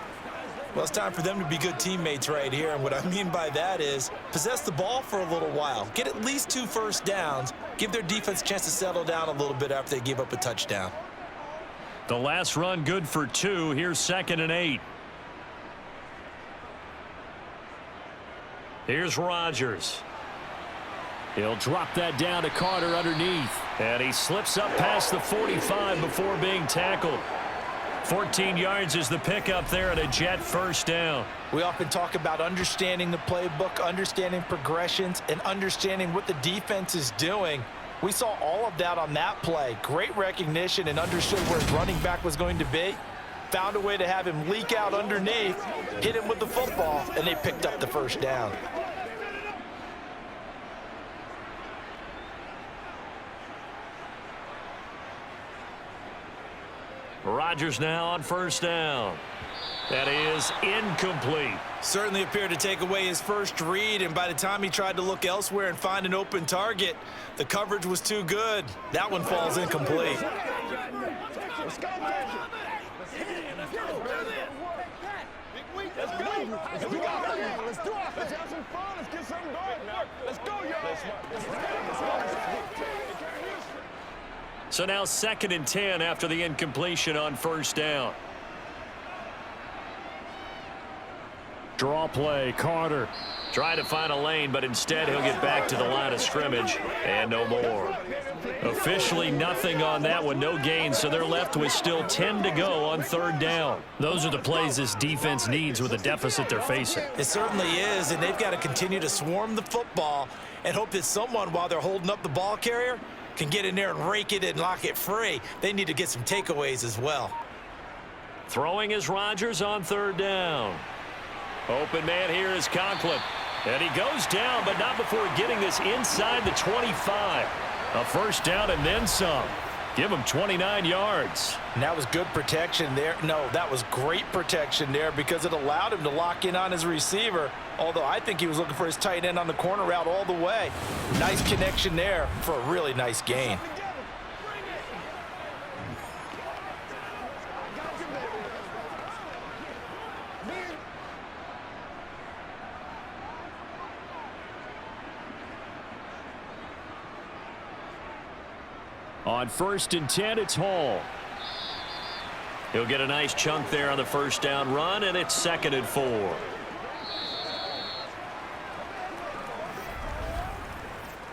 Well, it's time for them to be good teammates right here. And what I mean by that is possess the ball for a little while. Get at least 2 first downs. Give their defense a chance to settle down a little bit after they give up a touchdown. The last run good for 2. Here's 2nd and 8. Here's Rodgers. He'll drop that down to Carter underneath. And he slips up past the 45 before being tackled. 14 yards is the pickup there and a Jet 1st down. We often talk about understanding the playbook, understanding progressions, and understanding what the defense is doing. We saw all of that on that play. Great recognition and understood where his running back was going to be. Found a way to have him leak out underneath, hit him with the football, and they picked up the 1st down. Rodgers now on 1st down. That is incomplete. Certainly appeared to take away his first read, and by the time he tried to look elsewhere and find an open target, the coverage was too good. That one falls incomplete. Let's go, let's do it. Let's have some fun. Let's get something going now. Let's go, y'all. So now 2nd and 10 after the incompletion on 1st down. Draw play, Carter. Trying to find a lane, but instead he'll get back to the line of scrimmage and no more. Officially nothing on that one, no gain, so they're left with still 10 to go on third down. Those are the plays this defense needs with the deficit they're facing. It certainly is, and they've got to continue to swarm the football and hope that someone, while they're holding up the ball carrier, can get in there and rake it and lock it free. They need to get some takeaways as well. Throwing is Rodgers on third down. Open man here is Conklin. And he goes down, but not before getting this inside the 25. A first down and then some. Give him 29 yards. And that was good protection there. No, that was great protection there because it allowed him to lock in on his receiver, although I think he was looking for his tight end on the corner route all the way. Nice connection there for a really nice gain. On 1st and 10, it's Hall. He'll get a nice chunk there on the first down run, and it's 2nd and 4.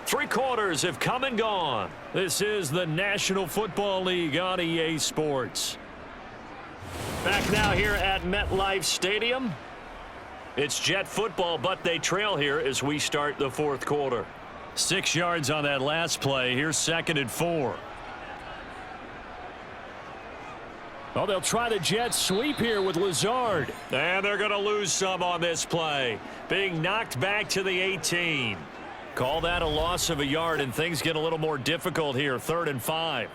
Three quarters have come and gone. This is the National Football League on EA Sports. Back now here at MetLife Stadium. It's Jet football, but they trail here as we start the fourth quarter. 6 yards on that last play. Here's 2nd and 4. Oh, they'll try the jet sweep here with Lazard. And they're going to lose some on this play. Being knocked back to the 18. Call that a loss of a yard, and things get a little more difficult here. 3rd and 5.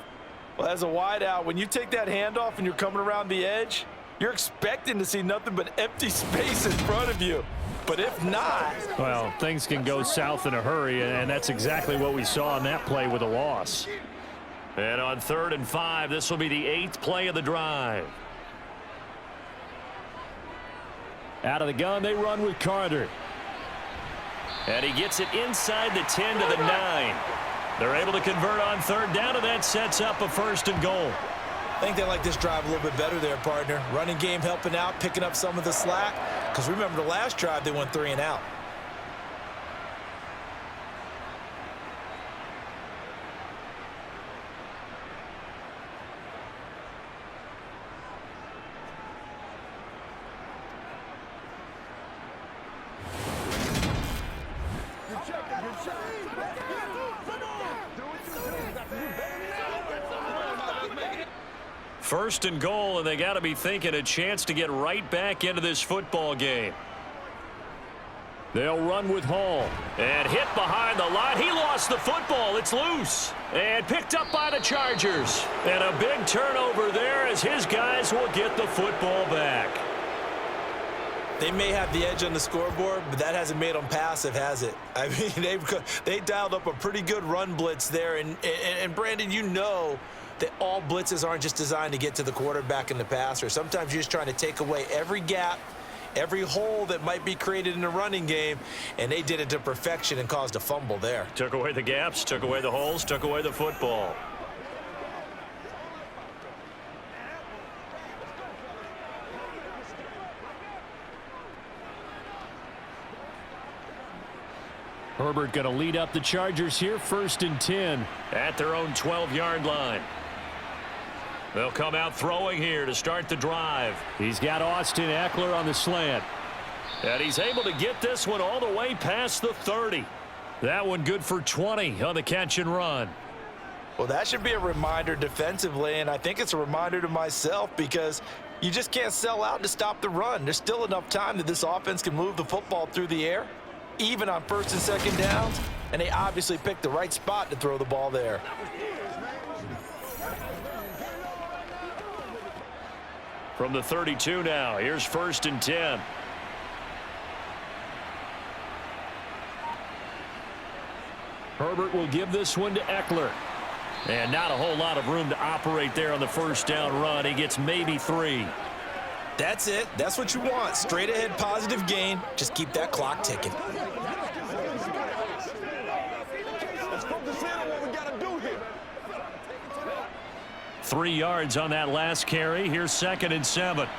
Well, as a wideout, when you take that handoff and you're coming around the edge, you're expecting to see nothing but empty space in front of you. But if not, well, things can go south in a hurry, and that's exactly what we saw on that play with a loss. And on 3rd and 5, this will be the 8th play of the drive. Out of the gun, they run with Carter. And he gets it inside the 10 to the 9. They're able to convert on 3rd down, and that sets up a 1st and goal. I think they like this drive a little bit better there, partner. Running game helping out, picking up some of the slack. Because remember the last drive, they went 3 and out. First and goal, and they got to be thinking a chance to get right back into this football game. They'll run with Hall. And hit behind the line. He lost the football. It's loose. And picked up by the Chargers. And a big turnover there as his guys will get the football back. They may have the edge on the scoreboard, but that hasn't made them passive, has it? I mean, they dialed up a pretty good run blitz there. And Brandon, you know that all blitzes aren't just designed to get to the quarterback and the passer. Sometimes you're just trying to take away every gap, every hole that might be created in the running game, and they did it to perfection and caused a fumble there. Took away the gaps, took away the holes, took away the football. Herbert going to lead up the Chargers here, 1st and 10. At their own 12-yard line. They'll come out throwing here to start the drive. He's got Austin Eckler on the slant. And he's able to get this one all the way past the 30. That one good for 20 on the catch and run. Well, that should be a reminder defensively, and I think it's a reminder to myself because you just can't sell out to stop the run. There's still enough time that this offense can move the football through the air, even on 1st and 2nd downs, and they obviously picked the right spot to throw the ball there. From the 32 now, here's 1st and 10. Herbert will give this one to Eckler. And not a whole lot of room to operate there on the first down run. He gets maybe 3. That's it. That's what you want. Straight ahead positive gain. Just keep that clock ticking. Let's focus in on what we got to do here. 3 yards on that last carry. Here's 2nd and 7.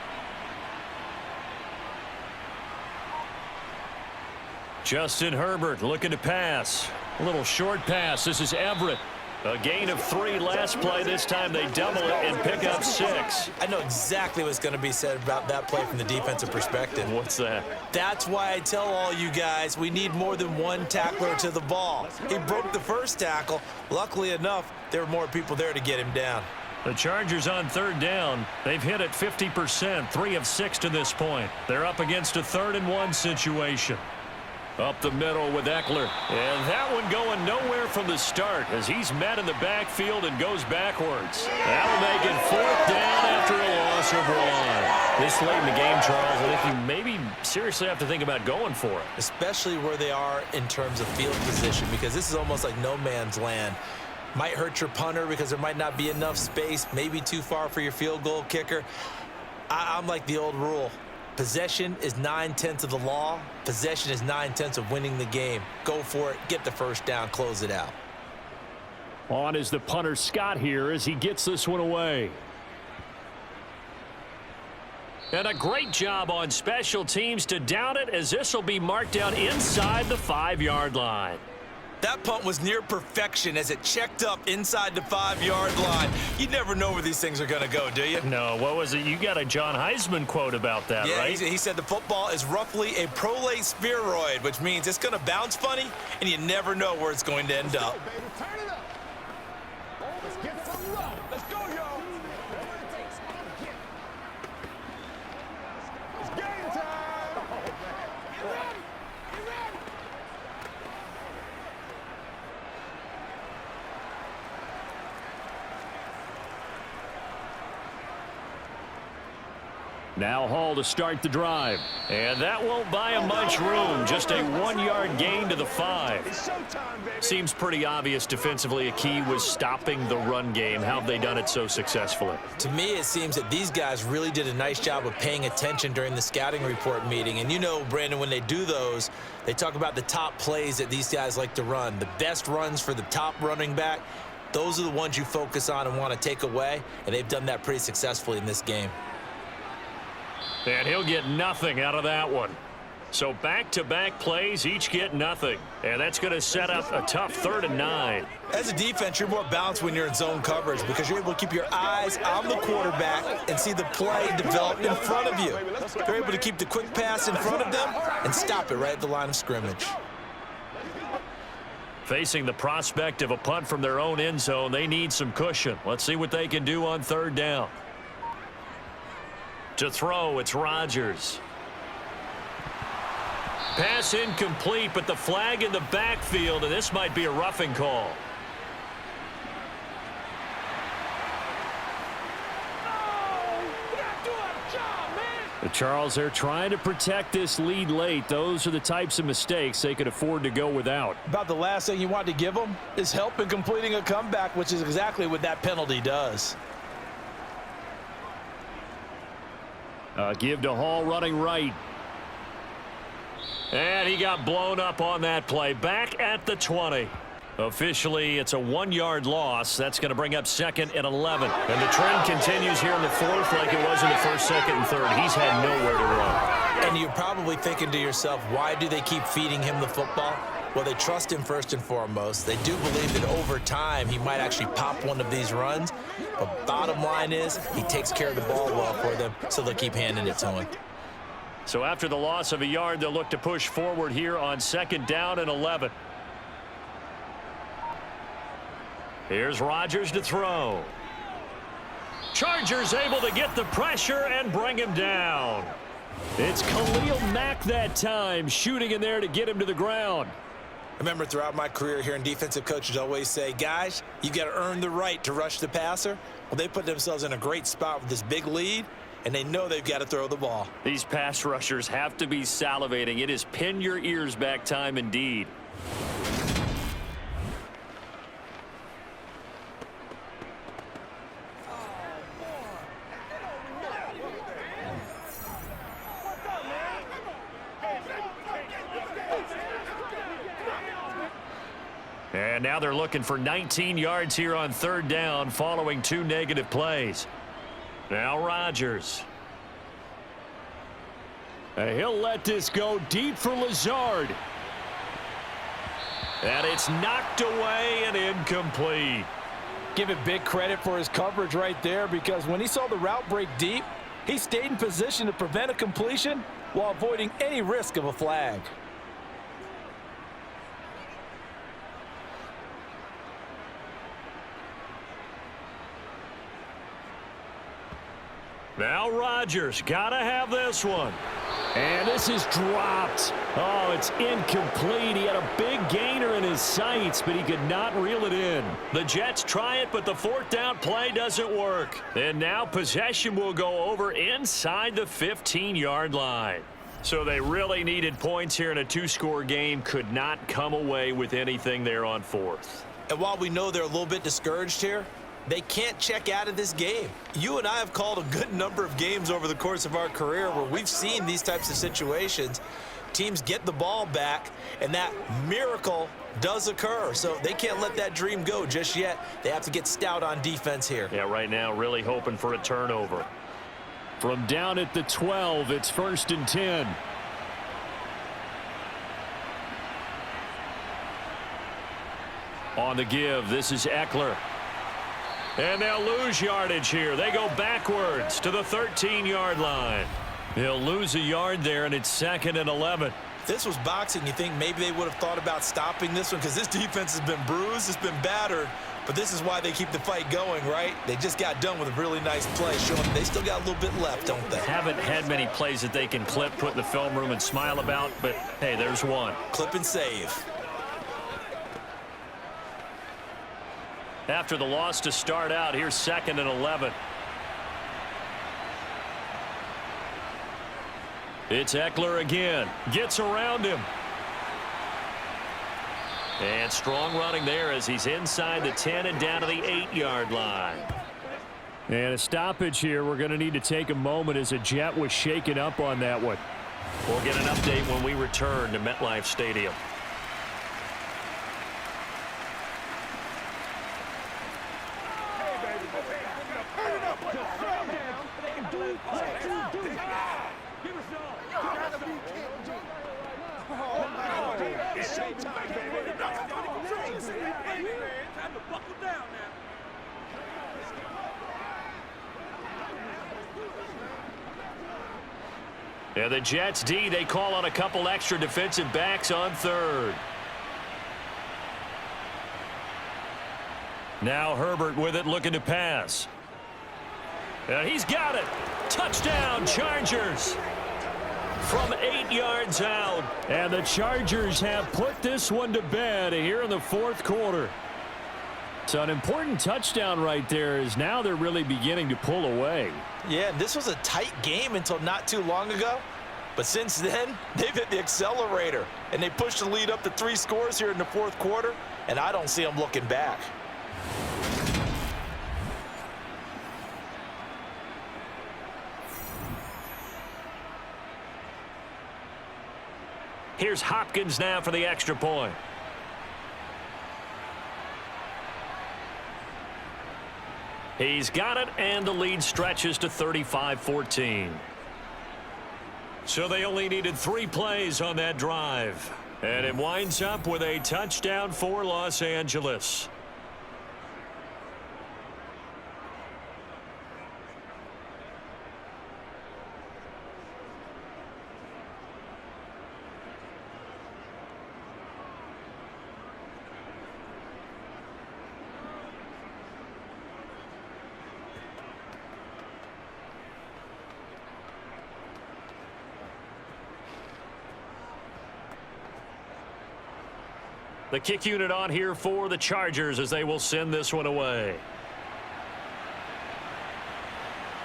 Justin Herbert looking to pass. A little short pass. This is Everett. A gain of 3 last play. This time they double it and pick up 6. I know exactly what's going to be said about that play from the defensive perspective. What's that? That's why I tell all you guys we need more than one tackler to the ball. He broke the first tackle. Luckily enough, there were more people there to get him down. The Chargers on 3rd down. They've hit it 50%, 3 of 6 to this point. They're up against a 3rd and 1 situation. Up the middle with Eckler. And that one going nowhere from the start as he's met in the backfield and goes backwards. That'll make it 4th down after a loss of 1. This late in the game, Charles, I think you maybe seriously have to think about going for it. Especially where they are in terms of field position, because this is almost like no man's land. Might hurt your punter because there might not be enough space, maybe too far for your field goal kicker. I'm like the old rule. Possession is 9/10 of the law. Possession is 9/10 of winning the game. Go for it. Get the first down. Close it out. On is the punter Scott here as he gets this one away. And a great job on special teams to down it as this will be marked down inside the 5-yard line. That punt was near perfection as it checked up inside the 5-yard line. You never know where these things are going to go, do you? No, what was it? You got a John Heisman quote about that, yeah, right? He said the football is roughly a prolate spheroid, which means it's going to bounce funny, and you never know where it's going to end up. Turn it up. Let's get some love. Let's go, y'all. It's game time. You ready? You ready? Now Hall to start the drive. And that won't buy him much room. Just a 1-yard gain to the 5. It's showtime, baby. Seems pretty obvious defensively a key was stopping the run game. How have they done it so successfully? To me, it seems that these guys really did a nice job of paying attention during the scouting report meeting. And you know, Brandon, when they do those, they talk about the top plays that these guys like to run. The best runs for the top running back, those are the ones you focus on and want to take away. And they've done that pretty successfully in this game. And he'll get nothing out of that one. So back-to-back plays, each get nothing. And that's going to set up a tough 3rd and 9. As a defense, you're more balanced when you're in zone coverage because you're able to keep your eyes on the quarterback and see the play develop in front of you. You're able to keep the quick pass in front of them and stop it right at the line of scrimmage. Facing the prospect of a punt from their own end zone, they need some cushion. Let's see what they can do on 3rd down. To throw, it's Rodgers. Pass incomplete, but the flag in the backfield, and this might be a roughing call. The Charles, they're trying to protect this lead late. Those are the types of mistakes they could afford to go without. About the last thing you want to give them is help in completing a comeback, which is exactly what that penalty does. Give to Hall running right. And he got blown up on that play. Back at the 20. Officially, it's a 1-yard loss. That's going to bring up 2nd and 11. And the trend continues here in the 4th like it was in the 1st, 2nd, and 3rd. He's had nowhere to run. And you're probably thinking to yourself, why do they keep feeding him the football? Well, they trust him first and foremost. They do believe that over time he might actually pop one of these runs. But bottom line is he takes care of the ball well for them, so they'll keep handing it to him. So after the loss of a yard, they'll look to push forward here on 2nd down and 11. Here's Rodgers to throw. Chargers able to get the pressure and bring him down. It's Khalil Mack that time, shooting in there to get him to the ground. I remember throughout my career hearing defensive coaches always say, guys, you got to earn the right to rush the passer. Well, they put themselves in a great spot with this big lead, and they know they've got to throw the ball. These pass rushers have to be salivating. It is pin your ears back time indeed. And now they're looking for 19 yards here on 3rd down following 2 negative plays. Now Rodgers. He'll let this go deep for Lazard. And it's knocked away and incomplete. Give it big credit for his coverage right there, because when he saw the route break deep, he stayed in position to prevent a completion while avoiding any risk of a flag. Now Rodgers, gotta have this one. And this is dropped. Oh, it's incomplete. He had a big gainer in his sights, but he could not reel it in. The Jets try it, but the fourth down play doesn't work. And now possession will go over inside the 15-yard line. So they really needed points here in a two-score game. Could not come away with anything there on fourth. And while we know they're a little bit discouraged here, they can't check out of this game. You and I have called a good number of games over the course of our career where we've seen these types of situations. Teams get the ball back, and that miracle does occur. So they can't let that dream go just yet. They have to get stout on defense here. Yeah, right now really hoping for a turnover. From down at the 12, it's 1st and 10. On the give, this is Eckler. And they'll lose yardage here. They go backwards to the 13-yard line. They'll lose a yard there, and it's 2nd and 11. If this was boxing, you think maybe they would have thought about stopping this one, because this defense has been bruised, it's been battered, but this is why they keep the fight going, right? They just got done with a really nice play, showing they still got a little bit left, don't they? Haven't had many plays that they can clip, put in the film room, and smile about, but, hey, there's one. Clip and save. After the loss to start out, here's 2nd and 11. It's Eckler again. Gets around him. And strong running there as he's inside the 10 and down to the 8-yard line. And a stoppage here. We're going to need to take a moment as a Jet was shaken up on that one. We'll get an update when we return to MetLife Stadium. Yeah, the Jets D, they call on a couple extra defensive backs on 3rd. Now Herbert with it, looking to pass. And he's got it. Touchdown, Chargers. From 8 yards out. And the Chargers have put this one to bed here in the 4th quarter. So an important touchdown right there, is now they're really beginning to pull away. Yeah, this was a tight game until not too long ago. But since then, they've hit the accelerator. And they pushed the lead up to 3 scores here in the 4th quarter. And I don't see them looking back. Here's Hopkins now for the extra point. He's got it, and the lead stretches to 35-14. So they only needed 3 plays on that drive. And it winds up with a touchdown for Los Angeles. The kick unit on here for the Chargers as they will send this one away.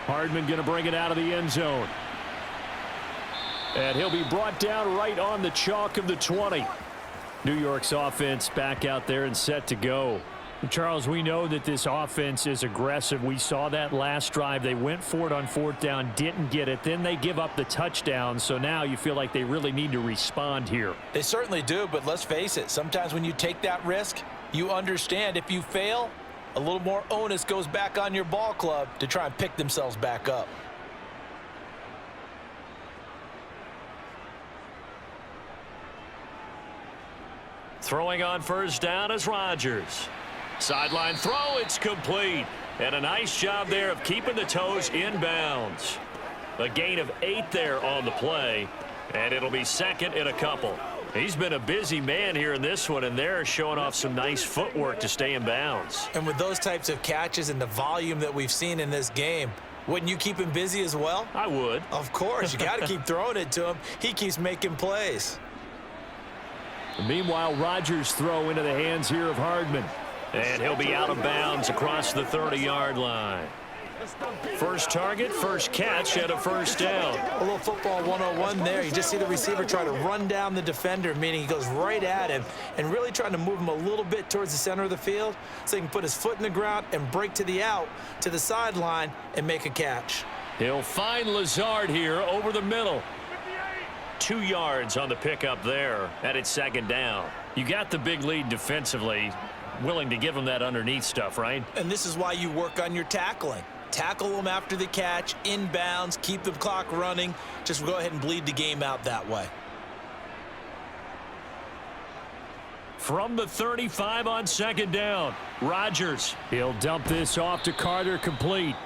Hardman going to bring it out of the end zone. And he'll be brought down right on the chalk of the 20. New York's offense back out there and set to go. Charles, we know that this offense is aggressive. We saw that last drive. They went for it on 4th down, didn't get it. Then they give up the touchdown. So now you feel like they really need to respond here. They certainly do, but let's face it. Sometimes when you take that risk, you understand if you fail, a little more onus goes back on your ball club to try and pick themselves back up. Throwing on first down is Rodgers. Sideline throw, it's complete. And a nice job there of keeping the toes in bounds. A gain of 8 there on the play, and it'll be second and a couple. He's been a busy man here in this one, and they're showing off some nice footwork to stay in bounds. And with those types of catches and the volume that we've seen in this game, wouldn't you keep him busy as well? I would. Of course. You got to keep throwing it to him. He keeps making plays. Meanwhile, Rodgers' throw into the hands here of Hardman. And he'll be out of bounds across the 30-yard line. First target, first catch, and a first down. A little football 101 there. You just see the receiver try to run down the defender, meaning he goes right at him and really trying to move him a little bit towards the center of the field so he can put his foot in the ground and break to the out, to the sideline, and make a catch. He'll find Lazard here over the middle. 2 yards on the pickup there, and it's second down. You got the big lead defensively, willing to give him that underneath stuff, right? And this is why you work on your tackling. Tackle them after the catch, inbounds, keep the clock running. Just go ahead and bleed the game out that way. From the 35 on second down, Rodgers. He'll dump this off to Carter, complete.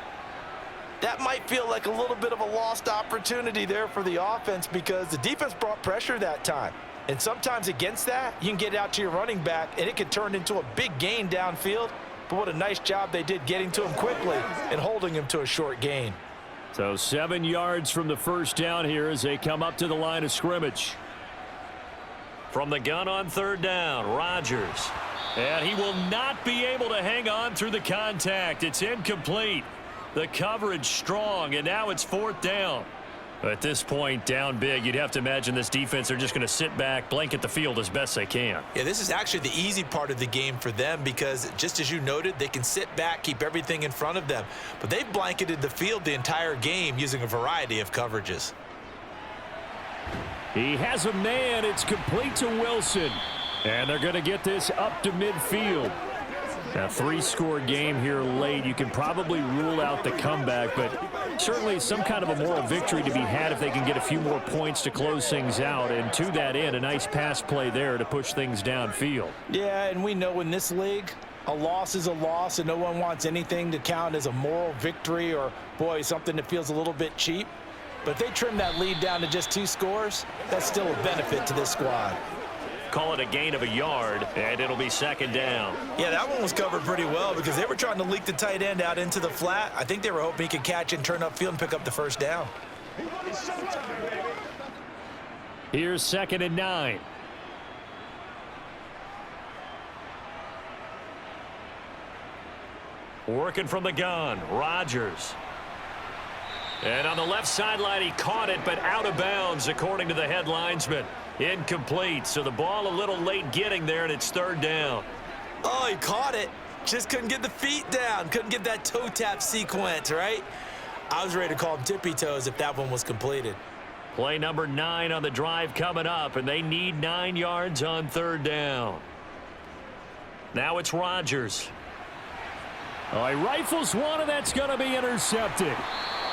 That might feel like a little bit of a lost opportunity there for the offense because the defense brought pressure that time. And sometimes against that, you can get out to your running back, and it could turn into a big gain downfield. But what a nice job they did getting to him quickly and holding him to a short gain. So 7 yards from the first down here as they come up to the line of scrimmage. From the gun on third down, Rodgers. And he will not be able to hang on through the contact. It's incomplete. The coverage strong, and now it's fourth down. At this point, down big, you'd have to imagine this defense are just going to sit back, blanket the field as best they can. Yeah, this is actually the easy part of the game for them because, just as you noted, they can sit back, keep everything in front of them. But they've blanketed the field the entire game using a variety of coverages. He has a man. It's complete to Wilson. And they're going to get this up to midfield. A 3-score game here late. You can probably rule out the comeback, but certainly some kind of a moral victory to be had if they can get a few more points to close things out. And to that end, a nice pass play there to push things downfield. Yeah, and we know in this league, a loss is a loss, and no one wants anything to count as a moral victory or, boy, something that feels a little bit cheap. But if they trim that lead down to just 2 scores, that's still a benefit to this squad. Call it a gain of a yard, and it'll be second down. Yeah, that one was covered pretty well because they were trying to leak the tight end out into the flat. I think they were hoping he could catch and turn upfield and pick up the first down. Here's 2nd and 9. Working from the gun, Rodgers. And on the left sideline, he caught it, but out of bounds, according to the head linesman. Incomplete, so the ball a little late getting there, and it's third down. Oh, he caught it. Just couldn't get the feet down. Couldn't get that toe tap sequence, right? I was ready to call him tippy toes if that one was completed. Play number 9 on the drive coming up, and they need 9 yards on third down. Now it's Rodgers. Oh, he rifles one, and that's going to be intercepted.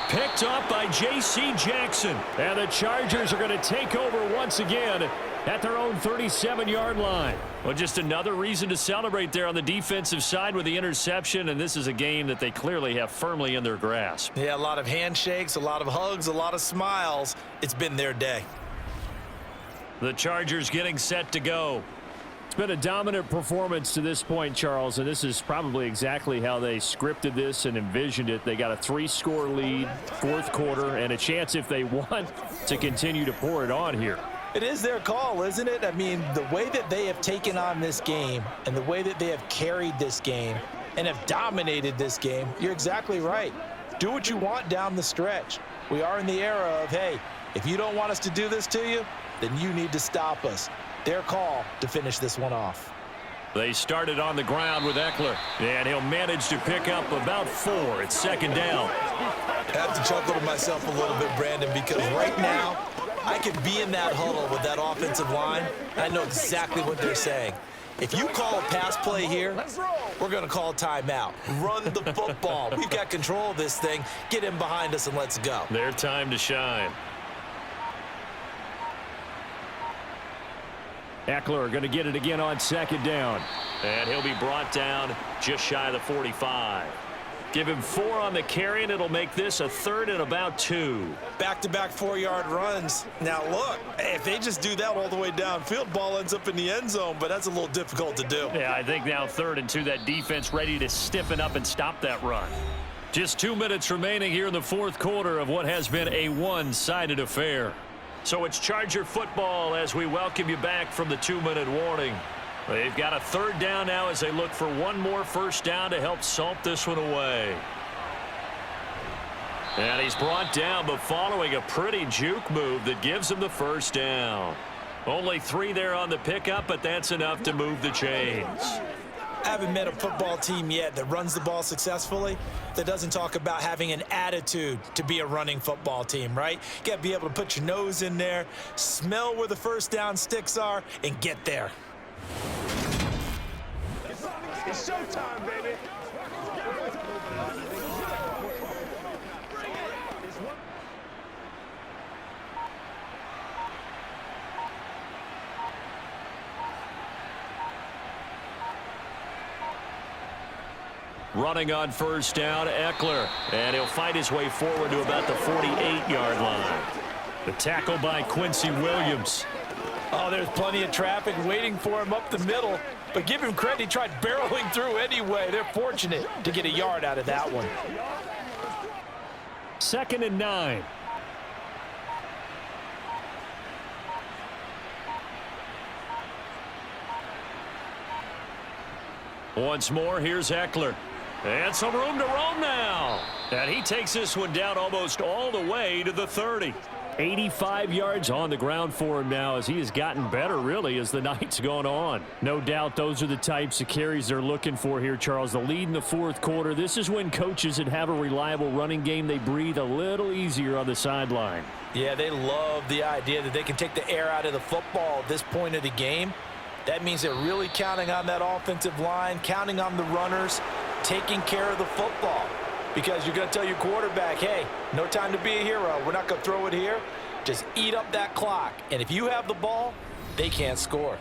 Picked up by J.C. Jackson. And the Chargers are going to take over once again at their own 37-yard line. Well, just another reason to celebrate there on the defensive side with the interception, and this is a game that they clearly have firmly in their grasp. Yeah, a lot of handshakes, a lot of hugs, a lot of smiles. It's been their day. The Chargers getting set to go. It's been a dominant performance to this point, Charles, and this is probably exactly how they scripted this and envisioned it. They got a 3-score lead, fourth quarter, and a chance, if they want, to continue to pour it on here. It is their call, isn't it? I mean, the way that they have taken on this game and the way that they have carried this game and have dominated this game, you're exactly right. Do what you want down the stretch. We are in the era of, hey, if you don't want us to do this to you, then you need to stop us. Their call to finish this one off. They started on the ground with Eckler, and he'll manage to pick up about 4. It's second down. I have to chuckle to myself a little bit, Brandon, because right now I could be in that huddle with that offensive line, and I know exactly what they're saying. If you call a pass play here, we're going to call a timeout. Run the football. We've got control of this thing. Get in behind us and let's go. Their time to shine. Eckler going to get it again on second down. And he'll be brought down just shy of the 45. Give him 4 on the carry, and it'll make this a 3rd and about 2. Back-to-back 4-yard runs. Now, look, if they just do that all the way downfield, ball ends up in the end zone, but that's a little difficult to do. Yeah, I think now 3rd and 2, that defense ready to stiffen up and stop that run. Just 2 minutes remaining here in the fourth quarter of what has been a one-sided affair. So it's Charger football as we welcome you back from the 2-minute warning. They've got a 3rd down now as they look for one more first down to help salt this one away. And he's brought down, but following a pretty juke move that gives him the first down. Only 3 there on the pickup, but that's enough to move the chains. I haven't met a football team yet that runs the ball successfully that doesn't talk about having an attitude to be a running football team, right? You got to be able to put your nose in there, smell where the first down sticks are, and get there. It's showtime, baby. Running on first down, Eckler. And he'll fight his way forward to about the 48-yard line. The tackle by Quincy Williams. Oh, there's plenty of traffic waiting for him up the middle. But give him credit, he tried barreling through anyway. They're fortunate to get a yard out of that one. 2nd and 9. Once more, here's Eckler. And some room to roam now. And he takes this one down almost all the way to the 30. 85 yards on the ground for him now as he has gotten better, really, as the night's gone on. No doubt those are the types of carries they're looking for here, Charles. The lead in the fourth quarter. This is when coaches that have a reliable running game, they breathe a little easier on the sideline. Yeah, they love the idea that they can take the air out of the football at this point of the game. That means they're really counting on that offensive line, counting on the runners, taking care of the football. Because you're going to tell your quarterback, hey, no time to be a hero. We're not going to throw it here. Just eat up that clock. And if you have the ball, they can't score.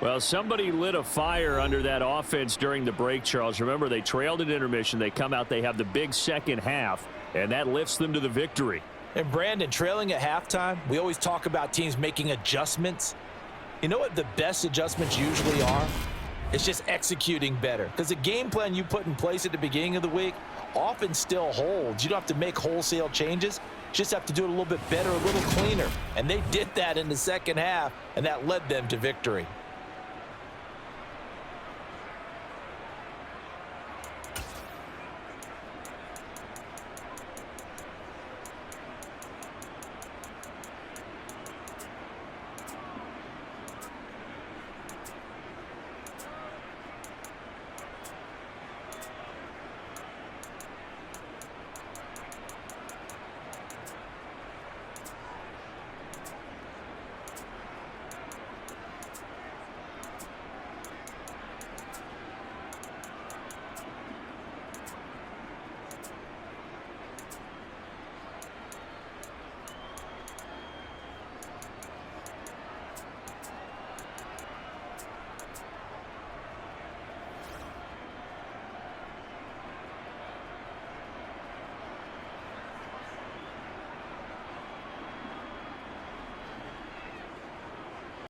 Well, somebody lit a fire under that offense during the break, Charles. Remember, they trailed at intermission. They come out, they have the big second half, and that lifts them to the victory. And, Brandon, trailing at halftime, we always talk about teams making adjustments. You know what the best adjustments usually are? It's just executing better. Because the game plan you put in place at the beginning of the week often still holds. You don't have to make wholesale changes. You just have to do it a little bit better, a little cleaner. And they did that in the second half, and that led them to victory.